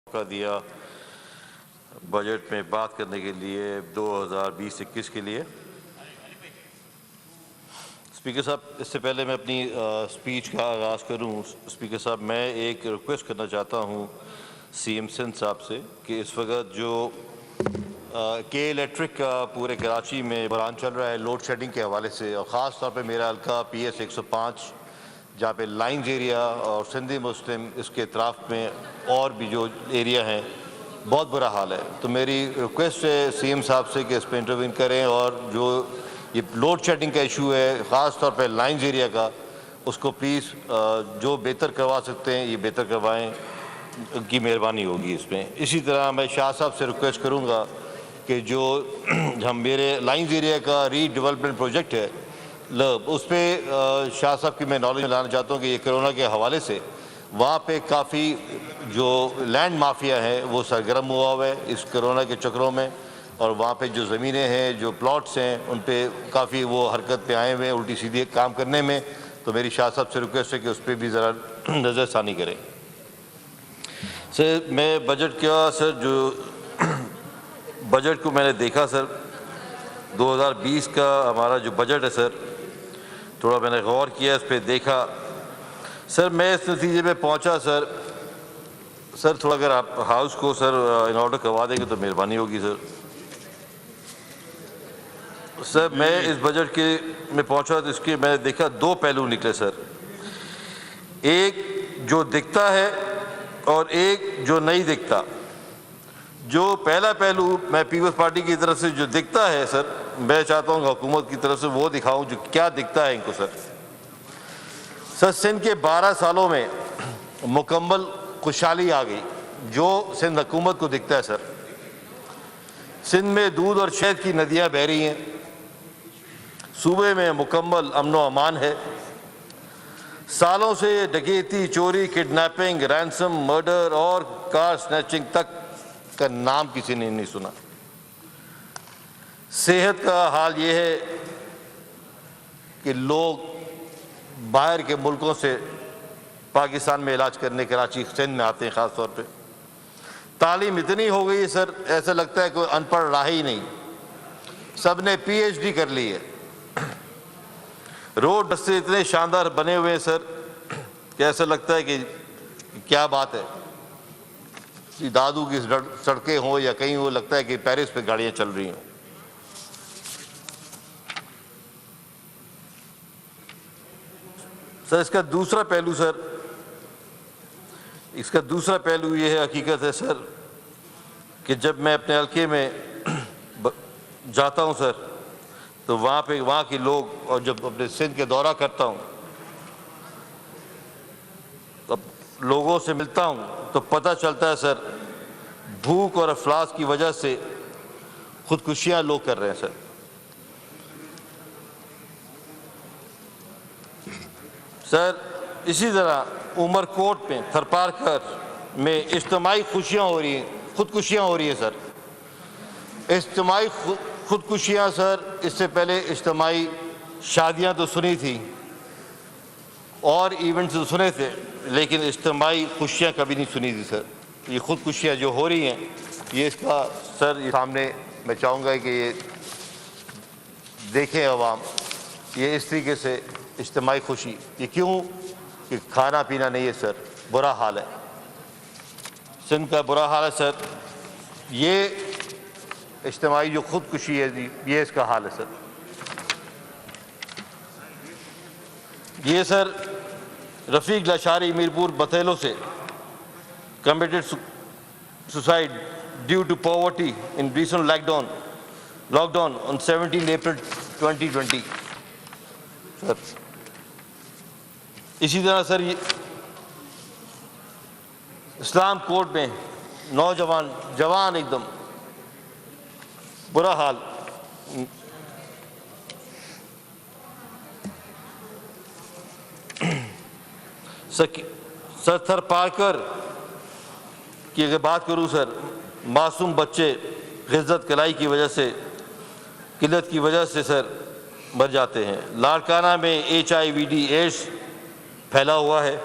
का दिया बजट में बात करने के लिए 2020-21 के लिए। स्पीकर साहब, इससे पहले मैं अपनी स्पीच का आगाज़ करूं, स्पीकर साहब मैं एक रिक्वेस्ट करना चाहता हूं सीएम सिंध साहब से कि इस वक्त जो के इलेक्ट्रिक का पूरे कराची में बहरान चल रहा है लोड शेडिंग के हवाले से, और ख़ास तौर पे मेरा हल्का PS 105 जहाँ पे लाइंस एरिया और सिंधी मुस्लिम इसके इतराफ़ में और भी जो एरिया हैं बहुत बुरा हाल है। तो मेरी रिक्वेस्ट है CM साहब से कि इस पर इंटरवीन करें और जो ये लोड शेडिंग का इशू है ख़ास तौर पे लाइंस एरिया का, उसको प्लीज़ जो बेहतर करवा सकते हैं ये बेहतर करवाएं, उनकी मेहरबानी होगी इसमें। इसी तरह मैं शाह साहब से रिक्वेस्ट करूँगा कि जो हम मेरे लाइंस एरिया का रीडेवलपमेंट प्रोजेक्ट है उस पर शाह साहब की मैं नॉलेज लाना चाहता हूँ कि ये कोरोना के हवाले से वहाँ पे काफ़ी जो लैंड माफिया है वो सरगर्म हुआ है इस कोरोना के चक्रों में, और वहाँ पे जो ज़मीनें हैं जो प्लॉट्स हैं उन पे काफ़ी वो हरकत पे आए हुए हैं उल्टी सीधी काम करने में। तो मेरी शाह साहब से रिक्वेस्ट है कि उस पर भी ज़रा नज़रसानी करें। सर मैं बजट का सर जो बजट को मैंने देखा सर 2020 का हमारा जो बजट है सर, थोड़ा मैंने गौर किया इस पर देखा सर, मैं इस नतीजे पे पहुंचा सर थोड़ा अगर आप हाउस को सर इन ऑर्डर करवा देंगे तो मेहरबानी होगी सर। मैं इस बजट के में पहुंचा तो इसके मैंने देखा दो पहलू निकले सर, एक जो दिखता है और एक जो नहीं दिखता। जो पहला पहलू मैं पीपल्स पार्टी की तरफ से जो दिखता है सर, मैं चाहता हूँ हुकूमत की तरफ से वो दिखाऊं जो क्या दिखता है इनको सर सिंध के 12 सालों में मुकम्मल खुशहाली आ गई जो सिंध हुकूमत को दिखता है सर। सिंध में दूध और शहद की नदियाँ बह रही हैं, सूबे में मुकम्मल अमन व अमान है, सालों से डकैती, चोरी, किडनैपिंग, रैंसम, मर्डर और कार स्नैचिंग तक का नाम किसी ने नहीं सुना। सेहत का हाल ये है कि लोग बाहर के मुल्कों से पाकिस्तान में इलाज करने कराची सिंध में आते हैं ख़ास तौर पे। तालीम इतनी हो गई है सर, ऐसा लगता है कोई अनपढ़ रहा ही नहीं, सब ने PhD कर ली है। रोड रास्ते इतने शानदार बने हुए हैं सर कि ऐसा लगता है कि क्या बात है, दादू की सड़कें हों या कहीं हो, लगता है कि पेरिस पे गाड़ियां चल रही हों। सर इसका दूसरा पहलू ये है, हकीकत है सर कि जब मैं अपने हल्के में जाता हूं सर तो वहाँ के लोग, और जब अपने सिंध के दौरा करता हूँ तब लोगों से मिलता हूँ तो पता चलता है सर भूख और अफलास की वजह से खुदकुशियाँ लोग कर रहे हैं सर। इसी तरह उमरकोट में थरपारकर में इज्तिमाई खुदकुशियाँ हो रही हैं सर। इज्तिमाई खुदकुशियाँ सर, इससे पहले इज्तिमाई शादियाँ तो सुनी थी और इवेंट्स तो सुने थे, लेकिन इज्तिमाई खुशियाँ कभी नहीं सुनी थी सर। ये खुदकुशियाँ जो हो रही हैं ये इसका सर ये सामने मैं चाहूँगा कि ये देखें अवाम, ये इस तरीके से इज्तिमाई खुशी, ये क्यों कि खाना पीना नहीं है सर, बुरा हाल है सिंध का, बुरा हाल है सर। ये इज्तिमाई जो खुदकुशी है ये इसका हाल है सर। ये सर रफ़ीक लाशारी मीरपुर बथेलो से committed suicide due to poverty in recent lockdown on 17 April 2020 sir. इसी तरह सर ये इस्लाम कोर्ट में जवान एकदम बुरा हाल, सर थरपारकर की अगर बात करूं सर, मासूम बच्चे गिज़्ज़त कलाई की वजह से, किल्लत की वजह से सर मर जाते हैं। लाड़काना में HIV एड्स फैला हुआ है,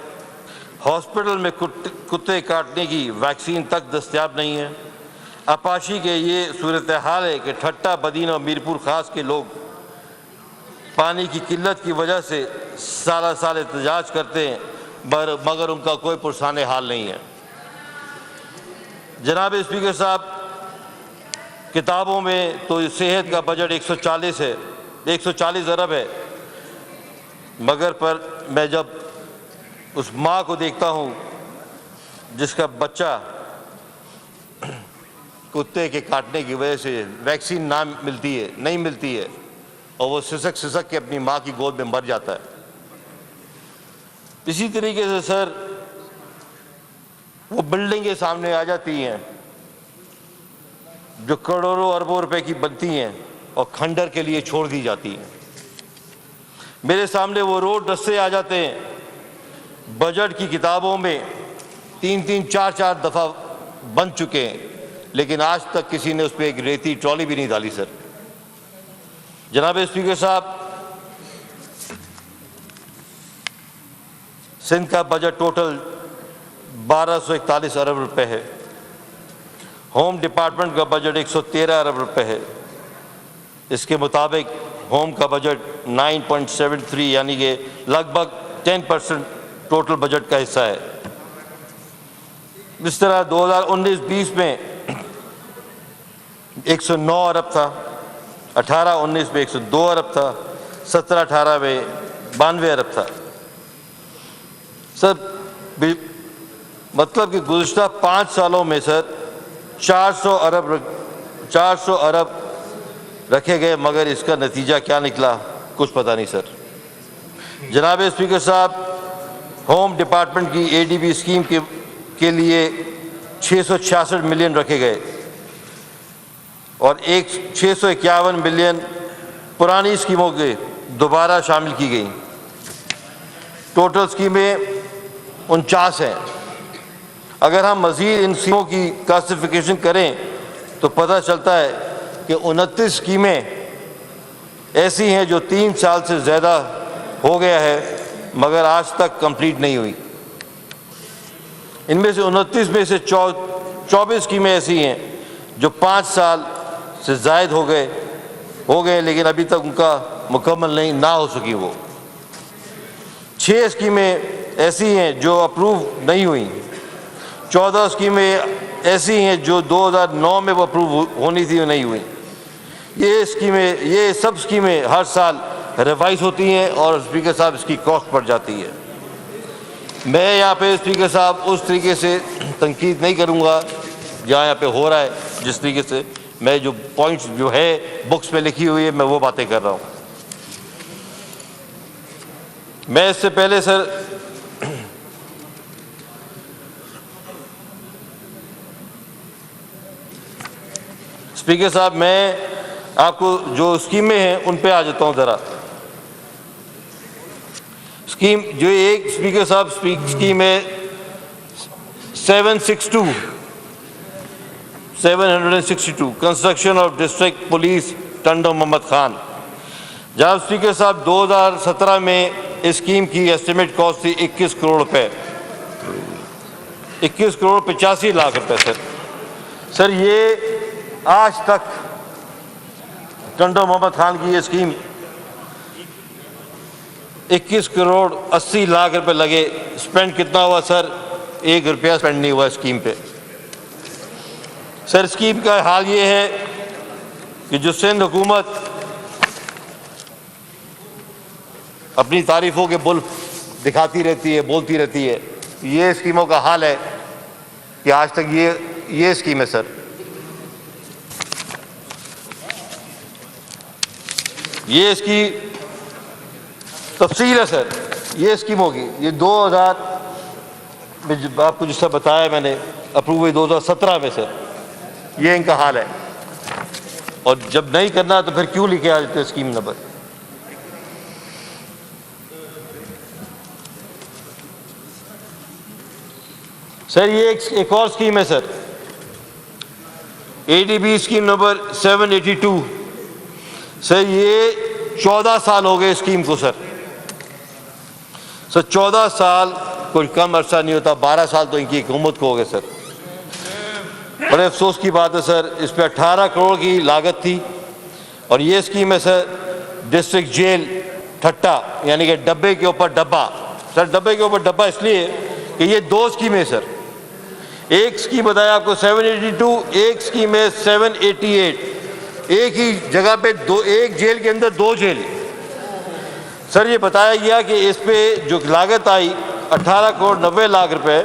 हॉस्पिटल में कुत्ते काटने की वैक्सीन तक दस्तयाब नहीं है। अपाशी के ये सूरत हाल है कि ठट्टा, बदीन और मीरपुर खास के लोग पानी की किल्लत की वजह से साल एहतजाज करते हैं मगर उनका कोई पुरसाने हाल नहीं है। जनाब स्पीकर साहब, किताबों में तो सेहत का बजट 140 है, 140 अरब है, मगर पर मैं जब उस माँ को देखता हूँ जिसका बच्चा कुत्ते के काटने की वजह से वैक्सीन नहीं मिलती है और वो सिसक सिसक के अपनी माँ की गोद में मर जाता है। इसी तरीके से सर वो बिल्डिंगें सामने आ जाती हैं जो करोड़ों अरबों रुपए की बनती हैं और खंडर के लिए छोड़ दी जाती हैं। मेरे सामने वो रोड रस्ते आ जाते हैं बजट की किताबों में 3-3, 4-4 दफ़ा बन चुके हैं, लेकिन आज तक किसी ने उस पर एक रेती ट्रॉली भी नहीं डाली सर। जनाब स्पीकर साहब, सिंध का बजट टोटल 1241 अरब रुपए है। होम डिपार्टमेंट का बजट 113 अरब रुपए है। इसके मुताबिक होम का बजट 9.73 यानी कि लगभग 10% टोटल बजट का हिस्सा है। इस तरह 2019-20 में 109 अरब था, 18-19 में 102 अरब था, 17-18 में 92 अरब था। सर मतलब कि गुज़िश्ता 5 सालों में सर 400 अरब रखे गए, मगर इसका नतीजा क्या निकला कुछ पता नहीं सर। जनाब स्पीकर साहब, होम डिपार्टमेंट की ADB स्कीम के लिए 666 मिलियन रखे गए और 651 मिलियन पुरानी स्कीमों के दोबारा शामिल की गई। टोटल स्कीमें 49 हैं। अगर हम मज़ीद इन स्कीमों की क्लासिफिकेशन करें तो पता चलता है कि 29 स्कीमें ऐसी हैं जो 3 साल से ज़्यादा हो गया है मगर आज तक कंप्लीट नहीं हुई। इनमें से 29 में से 24 स्कीमें ऐसी हैं जो 5 साल से ज़ायद हो गए लेकिन अभी तक उनका मुकम्मल ना हो सकी। वो 6 स्कीमें ऐसी हैं जो अप्रूव नहीं हुई। 14 स्कीमें ऐसी हैं जो 2009 में वो अप्रूव होनी थी, नहीं हुई। ये सब स्कीमें हर साल रिवाइज होती हैं और स्पीकर साहब इसकी कॉस्ट बढ़ जाती है। मैं यहाँ पे स्पीकर साहब उस तरीके से तनकीद नहीं करूँगा जहाँ यहाँ पे हो रहा है, जिस तरीके से मैं जो पॉइंट्स जो है बुक्स में लिखी हुई है मैं वो बातें कर रहा हूँ। मैं इससे पहले सर स्पीकर साहब, मैं आपको जो स्कीमें हैं उन पे आ जाता हूँ ज़रा। स्कीम जो एक स्पीकर साहब स्कीम है 762 construction of district police Tando Mohammad Khan. जनाब स्पीकर साहब, 2017 में इस स्कीम की एस्टिमेट कॉस्ट थी 21 करोड़ रुपए, 21 करोड़ 85 लाख रुपए सर ये आज तक टंडो मोहम्मद खान की ये स्कीम 21 करोड़ 80 लाख रुपए लगे। स्पेंड कितना हुआ सर? 1 रुपया स्पेंड नहीं हुआ स्कीम पे। सर स्कीम का हाल ये है कि जो सिंध हुकूमत अपनी तारीफों के बुल दिखाती रहती है, बोलती रहती है, ये स्कीमों का हाल है कि आज तक ये स्कीम है सर। ये इसकी तफसील है सर, ये स्कीम होगी। ये 2000 में आपको जिससे बताया मैंने अप्रूव हुई 2017 में सर, ये इनका हाल है। और जब नहीं करना तो फिर क्यों लिखे आ जाते स्कीम नंबर? सर ये एक और स्कीम है sir, ADB scheme number 782। Sir ये 14 साल हो गए स्कीम को सर। 14 साल कोई कम अरसा नहीं होता, 12 साल तो इनकी हुकूमत को हो गए सर। बड़े अफसोस की बात है सर, इस पर 18 करोड़ की लागत थी और ये स्कीम है सर डिस्ट्रिक्ट जेल ठट्टा, यानी कि डब्बे के ऊपर डब्बा। सर डब्बे के ऊपर डब्बा इसलिए कि ये 2 स्कीमें सर, एक स्कीम बताया आपको 782, एक स्कीम है 788। एक ही जगह पे एक जेल के अंदर 2 जेल। सर ये बताया गया कि इस पे जो लागत आई 18 करोड़ 90 लाख रुपए,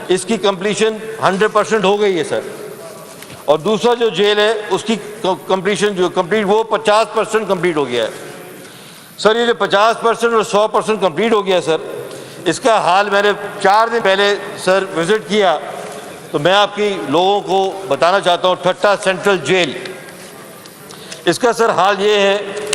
इसकी कंप्लीशन 100% हो गई है सर। और दूसरा जो जेल है उसकी कंप्लीशन जो कंप्लीट वो 50% कंप्लीट हो गया है। सर ये जो 50% और 100% कंप्लीट हो गया सर, इसका हाल मैंने 4 दिन पहले सर विजिट किया, तो मैं आपकी लोगों को बताना चाहता हूँ ठट्टा सेंट्रल जेल, इसका सर हाल ये है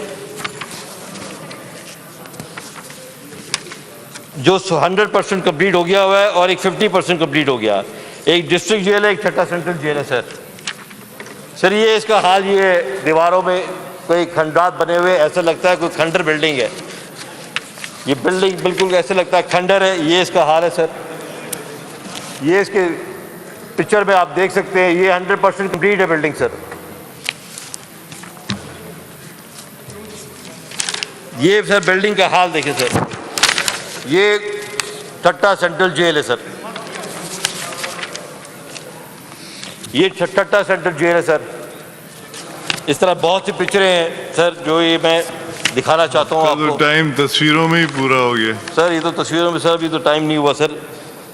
जो 100% कंप्लीट हो गया हुआ है और एक 50% कंप्लीट हो गया। एक डिस्ट्रिक्ट जेल है, एक ठट्टा सेंट्रल जेल है सर। सर ये इसका हाल ये है, दीवारों में कोई खंडात बने हुए, ऐसा लगता है कोई खंडर बिल्डिंग है। ये बिल्डिंग बिल्कुल ऐसे लगता है खंडर है। ये इसका हाल है सर। ये इसके पिक्चर में आप देख सकते हैं, ये 100% कंप्लीट है बिल्डिंग सर। ये सर बिल्डिंग का हाल देखिए सर। ये ठट्टा सेंट्रल जेल है सर। ये ठट्टा सेंट्रल जेल है सर। इस तरह बहुत सी पिक्चरें हैं सर जो ये मैं दिखाना चाहता हूँ आपको। तो टाइम तस्वीरों में ही पूरा हो गया सर। ये तो तस्वीरों में सर, अभी तो टाइम नहीं हुआ सर।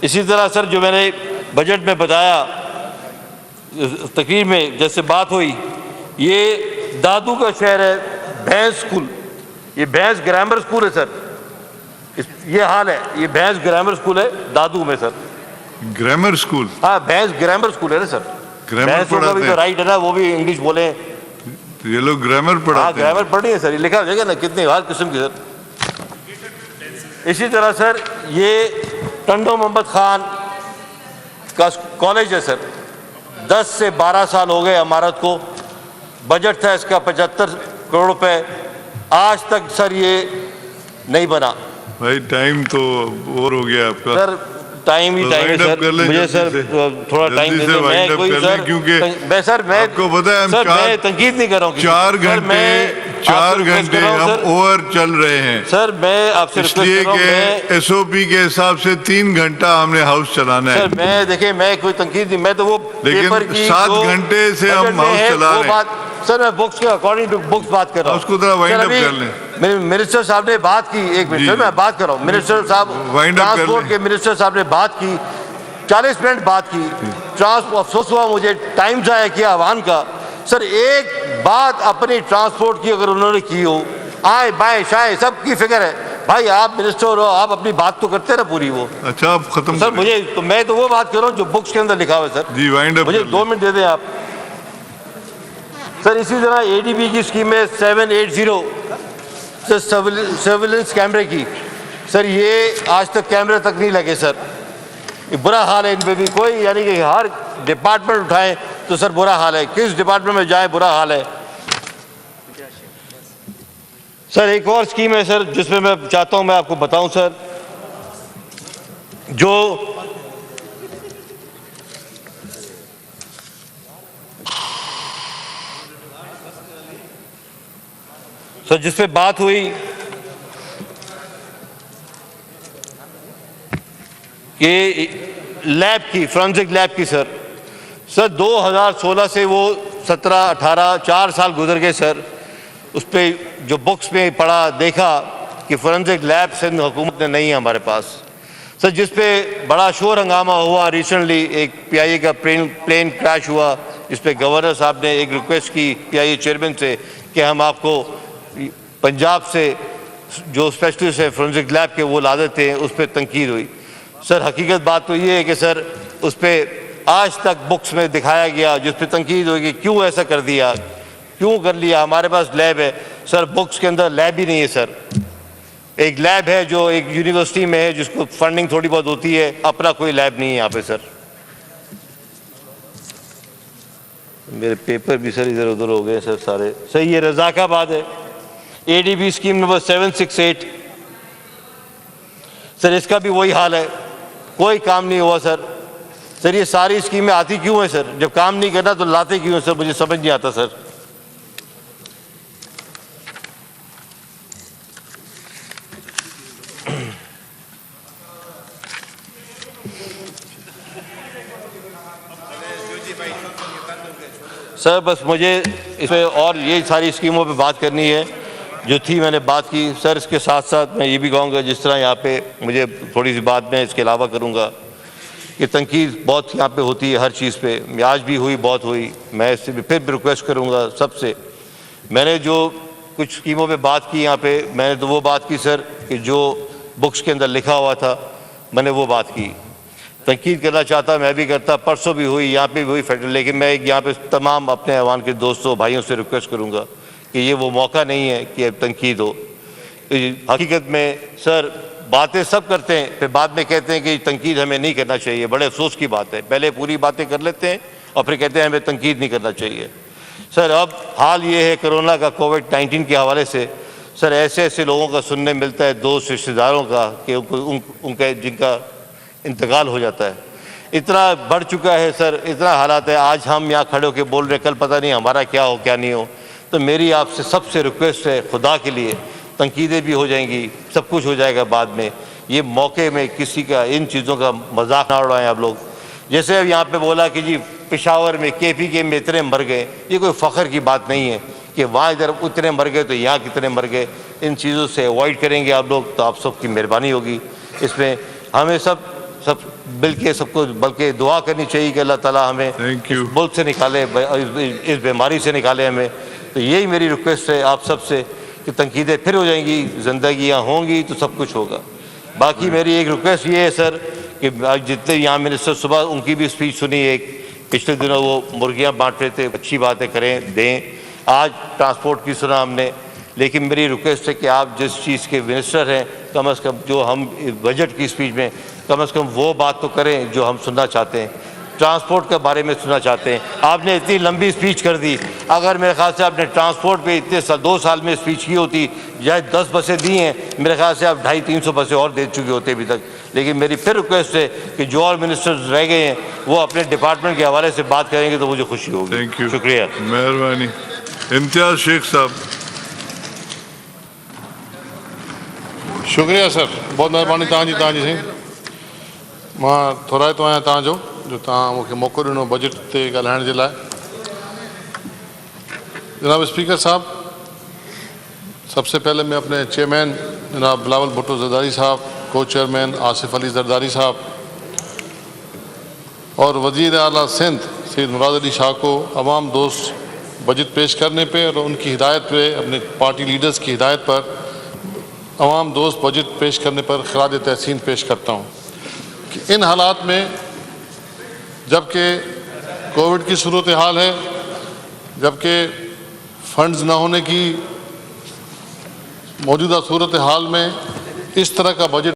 इसी तरह सर जो मैंने बजट में बताया तकरीर में जैसे बात हुई, ये दादू का शहर है, भैंस स्कूल, ये भैंस ग्रामर स्कूल है सर। ये हाल है, ये भैंस ग्रामर स्कूल है दादू में सर। Grammar school? हाँ भैंस ग्रामर स्कूल है ना सर। भैंसों का भी तो राइट है ना, वो भी इंग्लिश बोले। ये लोग ग्रामर पढ़ाते हैं? हाँ ग्रामर पढ़ी है सर, ये लिखा हो जाएगा ना कितने हर किस्म की सर। इसी तरह सर ये टंडो मोहम्मद खान का कॉलेज है सर। 10 से 12 साल हो गए इमारत को। बजट था इसका 75 करोड़ रुपए, आज तक सर ये नहीं बना। भाई टाइम तो और हो गया आपका सर। टाइम ही टाइम है सर। मुझे सर थोड़ा टाइम दे दो। मैं कोई सर क्योंकि मैं सर मैं आपको पता है हम सर मैं तंकीद नहीं कर रहा हूँ। 4 घंटे हम ओवर चल रहे हैं सर। मैं आपसे इसलिए कि एसओपी के हिसाब से 3 घंटा हमने हाउस चलाना है सर। मैं देखिए मैं कोई तंकीद नहीं, मैं तो वो पेपर लेकिन की 7 घंटे से हम हाउस चला रहे हैं सर। मैं बुक्स के अकॉर्डिंग टू बुक्स बात कर रहा हूँ। उसको थोड़ा वाइंड अप कर लें। मिनिस्टर साहब ने बात की, एक मिनट सर मैं बात कर रहा हूँ। मिनिस्टर साहब ट्रांसपोर्ट के मिनिस्टर साहब ने बात की, 40 मिनट बात की। ट्रांसपोर्ट अफसोस हुआ मुझे, टाइम जाया किया आवाम का। सर एक बात अपनी ट्रांसपोर्ट की अगर उन्होंने की हो, आए बाएं शाएं सबकी फिक्र है। भाई आप मिनिस्टर हो, आप अपनी बात तो करते ना पूरी वो। अच्छा आप खत्म सर मुझे तो मैं तो वो बात कर रहा हूँ जो बुक्स के अंदर लिखा हुआ है सर जी। वाइंड अप मुझे 2 मिनट दे दें आप सर। इसी तरह एडीबी की स्कीम है 780 सर, सर्विलेंस कैमरे की। सर ये आज तक कैमरे तक नहीं लगे सर। ये बुरा हाल है इन पे भी। कोई यानी कि हर डिपार्टमेंट उठाएं तो सर बुरा हाल है, किस डिपार्टमेंट में जाए बुरा हाल है सर। एक और स्कीम है सर जिसमें मैं चाहता हूं मैं आपको बताऊं सर, जो सर जिस पे बात हुई कि लैब की, फोरेंसिक लैब की सर। सर 2016 से वो 17, 18, 4 साल गुजर गए सर। उस पर जो बुक्स में पढ़ा देखा कि फोरेंसिक लैब सिंध हुकूमत ने नहीं है हमारे पास सर। जिस पे बड़ा शोर हंगामा हुआ रिसेंटली, एक पीआईए का प्लेन क्रैश हुआ, जिस पे गवर्नर साहब ने एक रिक्वेस्ट की पीआईए चेयरमैन से कि हम आपको पंजाब से जो स्पेशलिस्ट है फोरेंसिक लैब के वो ला देते हैं। उस पर तनकीद हुई सर। हकीकत बात तो ये है कि सर उस पर आज तक बुक्स में दिखाया गया, जिस पर तनकीद हुई कि क्यों ऐसा कर दिया, क्यों कर लिया। हमारे पास लैब है सर, बुक्स के अंदर लैब ही नहीं है सर। एक लैब है जो एक यूनिवर्सिटी में है जिसको फंडिंग थोड़ी बहुत होती है, अपना कोई लैब नहीं है यहाँ पे सर। मेरे पेपर भी सर इधर उधर हो गए सर सारे। सर ये रजाकाबाद है, एडीबी स्कीम नंबर 768 सर। इसका भी वही हाल है, कोई काम नहीं हुआ सर। सर ये सारी स्कीमें आती क्यों है सर? जब काम नहीं करना तो लाते क्यों है सर? मुझे समझ नहीं आता सर। सर बस मुझे इस पे और ये सारी स्कीमों पे बात करनी है जो थी, मैंने बात की सर। इसके साथ साथ मैं ये भी कहूँगा, जिस तरह यहाँ पे मुझे थोड़ी सी बात मैं इसके अलावा करूँगा कि तनकीद बहुत यहाँ पे होती है हर चीज़ पे, आज भी हुई, बहुत हुई। मैं इससे भी फिर भी रिक्वेस्ट करूँगा सबसे, मैंने जो कुछ स्कीमों पे बात की यहाँ पे, मैंने तो वो बात की सर कि जो बुक्स के अंदर लिखा हुआ था मैंने वो बात की। तनकीद करना चाहता मैं भी करता, परसों भी हुई, यहाँ पे भी हुई फेडरल, लेकिन मैं यहाँ पे तमाम अपने ऐवान के दोस्तों भाइयों से रिक्वेस्ट करूँगा कि ये वो मौका नहीं है कि अब तनकीद हो। हकीकत में सर बातें सब करते हैं, फिर बाद में कहते हैं कि तनकीद हमें नहीं करना चाहिए। बड़े अफसोस की बात है, पहले पूरी बातें कर लेते हैं और फिर कहते हैं हमें तनकीद नहीं करना चाहिए। सर अब हाल ये है कोरोना का, कोविड-19 के हवाले से सर ऐसे ऐसे लोगों का सुनने मिलता है, दोस्त रिश्तेदारों का, कि उनका जिनका इंतकाल हो जाता है। इतना बढ़ चुका है सर, इतना हालात है, आज हम यहाँ खड़े होकर बोल रहे, कल पता नहीं हमारा क्या हो क्या नहीं हो। तो मेरी आपसे सबसे रिक्वेस्ट है, खुदा के लिए, तनकीदें भी हो जाएंगी, सब कुछ हो जाएगा बाद में, ये मौके में किसी का इन चीज़ों का मजाक ना उड़ाएं आप लोग। जैसे अब यहाँ पे बोला कि जी पेशावर में KPK में इतने मर गए, ये कोई फ़ख्र की बात नहीं है कि वहाँ इधर उतने मर गए तो यहाँ कितने मर गए। इन चीज़ों से अवॉइड करेंगे आप लोग तो आप सबकी मेहरबानी होगी। इसमें हमें सब मिलके सबको बल्कि दुआ करनी चाहिए कि अल्लाह ताला हमें इस मुल्क से निकाले, इस बीमारी से निकाले हमें। तो यही मेरी रिक्वेस्ट है आप सब से कि तनकीदें फिर हो जाएंगी, ज़िंदगियाँ होंगी तो सब कुछ होगा। बाकी मेरी एक रिक्वेस्ट ये है सर कि जितने यहाँ मिनिस्टर सुबह उनकी भी स्पीच सुनी, एक पिछले दिनों वो मुर्गियाँ बांट रहे थे, अच्छी बातें करें दें। आज ट्रांसपोर्ट की सुना हमने, लेकिन मेरी रिक्वेस्ट है कि आप जिस चीज़ के मिनिस्टर हैं, कम से कम जो हम बजट की स्पीच में कम से कम वो बात तो करें जो हम सुनना चाहते हैं, ट्रांसपोर्ट के बारे में सुनना चाहते हैं। आपने इतनी लंबी स्पीच कर दी, अगर मेरे ख्याल से आपने ट्रांसपोर्ट पे इतने 2 साल में स्पीच की होती, या 10 बसें दी हैं, मेरे ख्याल से आप 250-300 बसें और दे चुके होते अभी तक। लेकिन मेरी फिर रिक्वेस्ट है कि जो और मिनिस्टर्स रह गए हैं वो अपने डिपार्टमेंट के हवाले से बात करेंगे तो मुझे खुशी होगी। थैंक यू, शुक्रिया, मेहरबानी। इम्तियाज़ शेख साहब। शुक्रिया सर, बहुत मेहरबानी तव्हांजी साईं। मां थोराइतो आहियां तव्हांजो जो तव्हां मूंखे मौक़ो ॾिनो बजट ते ॻाल्हाइण जे लाइ। जनाब स्पीकर साहब, सबसे पहले मैं अपने चेयरमैन जनाब बिलावल भुट्टो जरदारी साहब, को चेयरमैन आसिफ अली जरदारी साहब और वज़ीर आला सिंध सैयद मुराद अली शाह को अवाम दोस्त बजट पेश करने पे और उनकी हिदायत पे, अपने पार्टी लीडर्स की हिदायत पर अवाम दोस्त बजट पेश करने पर खराज तहसीन पेश करता हूँ कि इन हालात में, जबकि कोविड की सूरत हाल है, जबकि फंड्स न होने की मौजूदा सूरत हाल में इस तरह का बजट